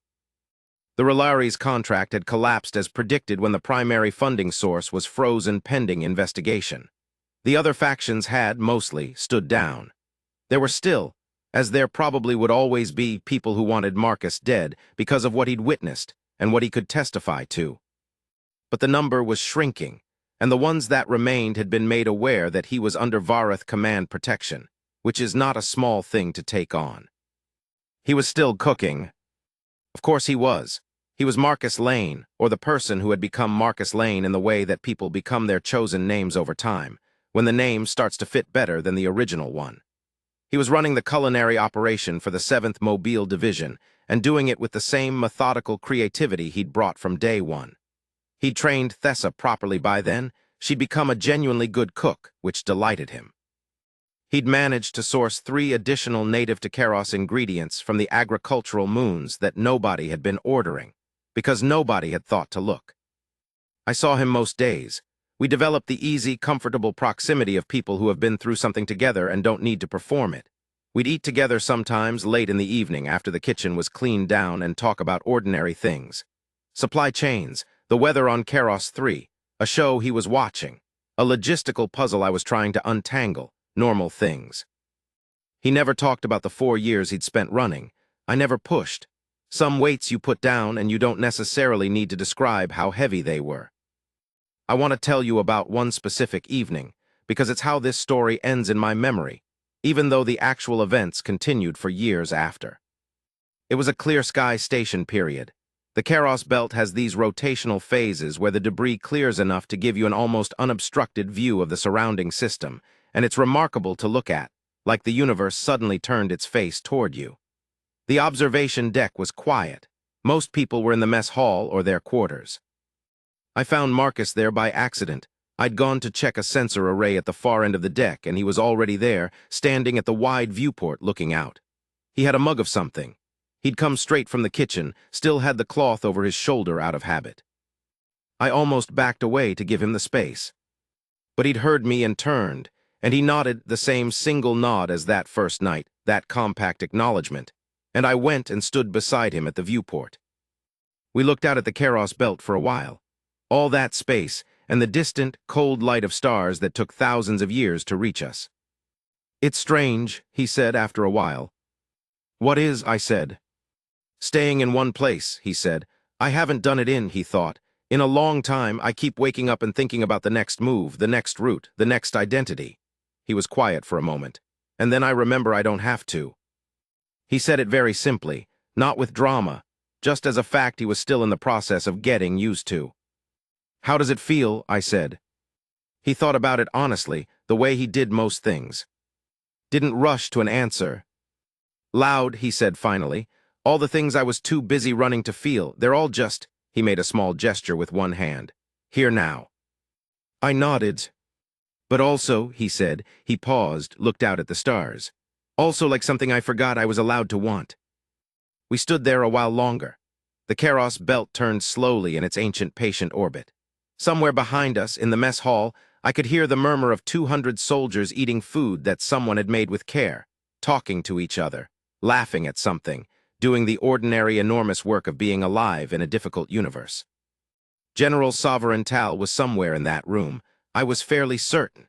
The Relaries contract had collapsed as predicted when the primary funding source was frozen pending investigation. The other factions had, mostly, stood down. There were still, as there probably would always be, people who wanted Marcus dead because of what he'd witnessed and what he could testify to. But the number was shrinking, and the ones that remained had been made aware that he was under Varath command protection, which is not a small thing to take on. He was still cooking. Of course he was. He was Marcus Lane, or the person who had become Marcus Lane in the way that people become their chosen names over time, when the name starts to fit better than the original one. He was running the culinary operation for the 7th Mobile Division, and doing it with the same methodical creativity he'd brought from day one. He'd trained Thessa properly by then. She'd become a genuinely good cook, which delighted him. He'd managed to source 3 additional native to Karos ingredients from the agricultural moons that nobody had been ordering, because nobody had thought to look. I saw him most days. We developed the easy, comfortable proximity of people who have been through something together and don't need to perform it. We'd eat together sometimes late in the evening after the kitchen was cleaned down and talk about ordinary things. Supply chains, the weather on Karos 3, a show he was watching, a logistical puzzle I was trying to untangle, normal things. He never talked about the 4 years he'd spent running. I never pushed. Some weights you put down and you don't necessarily need to describe how heavy they were. I want to tell you about one specific evening, because it's how this story ends in my memory, even though the actual events continued for years after. It was a clear sky station period. The Karos belt has these rotational phases where the debris clears enough to give you an almost unobstructed view of the surrounding system, and it's remarkable to look at, like the universe suddenly turned its face toward you. The observation deck was quiet. Most people were in the mess hall or their quarters. I found Marcus there by accident. I'd gone to check a sensor array at the far end of the deck, and he was already there, standing at the wide viewport looking out. He had a mug of something. He'd come straight from the kitchen, still had the cloth over his shoulder out of habit. I almost backed away to give him the space. But he'd heard me and turned, and he nodded the same single nod as that first night, that compact acknowledgement, and I went and stood beside him at the viewport. We looked out at the Karos belt for a while. All that space, and the distant, cold light of stars that took thousands of years to reach us. "It's strange," he said after a while. "What is?" I said. "Staying in one place," he said. "I haven't done it in," he thought. "In a long time, I keep waking up and thinking about the next move, the next route, the next identity." He was quiet for a moment. "And then I remember I don't have to." He said it very simply, not with drama, just as a fact he was still in the process of getting used to. "How does it feel?" I said. He thought about it honestly, the way he did most things. Didn't rush to an answer. "Loud," he said finally. "All the things I was too busy running to feel, they're all just," he made a small gesture with one hand, "here now." I nodded. "But also," he said, he paused, looked out at the stars. "Also like something I forgot I was allowed to want." We stood there a while longer. The Karos belt turned slowly in its ancient patient orbit. Somewhere behind us, in the mess hall, I could hear the murmur of 200 soldiers eating food that someone had made with care, talking to each other, laughing at something, doing the ordinary enormous work of being alive in a difficult universe. General Sovereign Tal was somewhere in that room. I was fairly certain.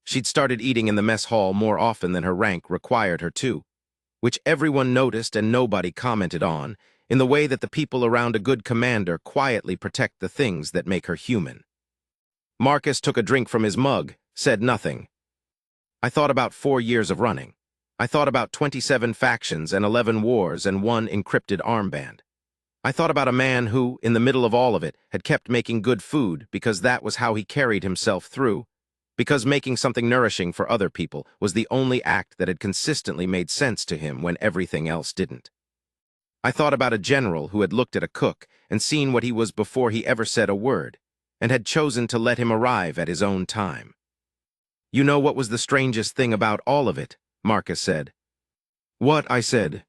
She'd started eating in the mess hall more often than her rank required her to, which everyone noticed and nobody commented on, in the way that the people around a good commander quietly protect the things that make her human. Marcus took a drink from his mug, said nothing. I thought about 4 years of running. I thought about 27 factions and 11 wars and 1 encrypted armband. I thought about a man who, in the middle of all of it, had kept making good food because that was how he carried himself through, because making something nourishing for other people was the only act that had consistently made sense to him when everything else didn't. I thought about a general who had looked at a cook and seen what he was before he ever said a word, and had chosen to let him arrive at his own time. You know what was the strangest thing about all of it? Marcus said. What? I said.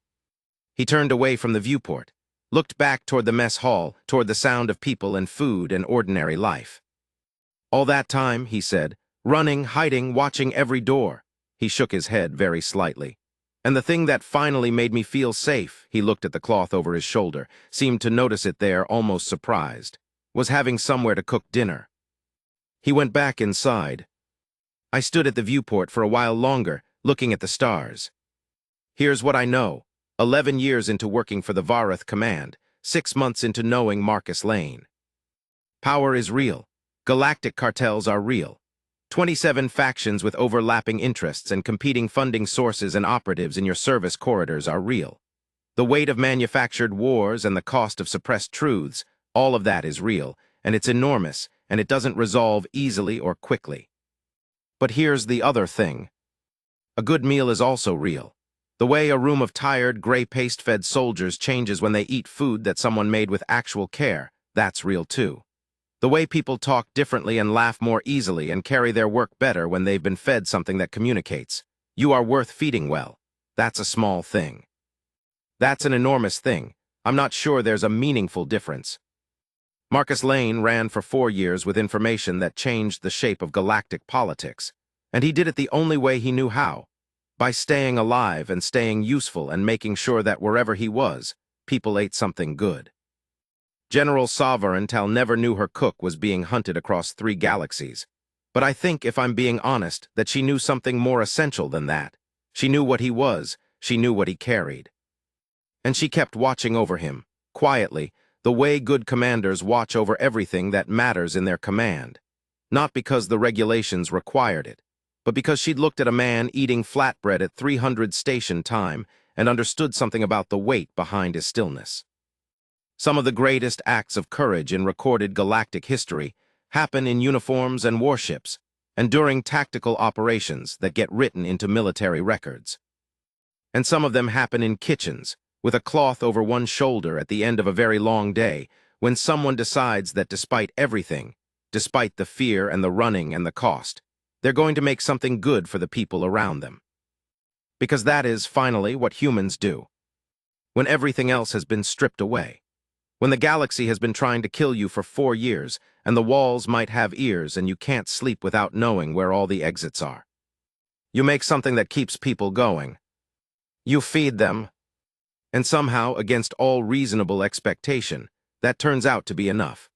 He turned away from the viewport, looked back toward the mess hall, toward the sound of people and food and ordinary life. All that time, he said, running, hiding, watching every door. He shook his head very slightly. And the thing that finally made me feel safe, he looked at the cloth over his shoulder, seemed to notice it there, almost surprised, was having somewhere to cook dinner. He went back inside. I stood at the viewport for a while longer, looking at the stars. Here's what I know. 11 years into working for the Vareth Command, 6 months into knowing Marcus Lane. Power is real. Galactic cartels are real. 27 factions with overlapping interests and competing funding sources and operatives in your service corridors are real. The weight of manufactured wars and the cost of suppressed truths, all of that is real, and it's enormous, and it doesn't resolve easily or quickly. But here's the other thing. A good meal is also real. The way a room of tired, gray paste-fed soldiers changes when they eat food that someone made with actual care, that's real too. The way people talk differently and laugh more easily and carry their work better when they've been fed something that communicates. You are worth feeding well. That's a small thing. That's an enormous thing. I'm not sure there's a meaningful difference. Marcus Lane ran for 4 years with information that changed the shape of galactic politics, and he did it the only way he knew how. By staying alive and staying useful and making sure that wherever he was, people ate something good. General Sovereigntel never knew her cook was being hunted across 3 galaxies. But I think, if I'm being honest, that she knew something more essential than that. She knew what he was, she knew what he carried. And she kept watching over him, quietly, the way good commanders watch over everything that matters in their command. Not because the regulations required it, but because she'd looked at a man eating flatbread at 300 station time and understood something about the weight behind his stillness. Some of the greatest acts of courage in recorded galactic history happen in uniforms and warships, and during tactical operations that get written into military records. And some of them happen in kitchens, with a cloth over one shoulder at the end of a very long day, when someone decides that despite everything, despite the fear and the running and the cost, they're going to make something good for the people around them. Because that is, finally, what humans do. When everything else has been stripped away. When the galaxy has been trying to kill you for 4 years, and the walls might have ears and you can't sleep without knowing where all the exits are. You make something that keeps people going. You feed them. And somehow, against all reasonable expectation, that turns out to be enough.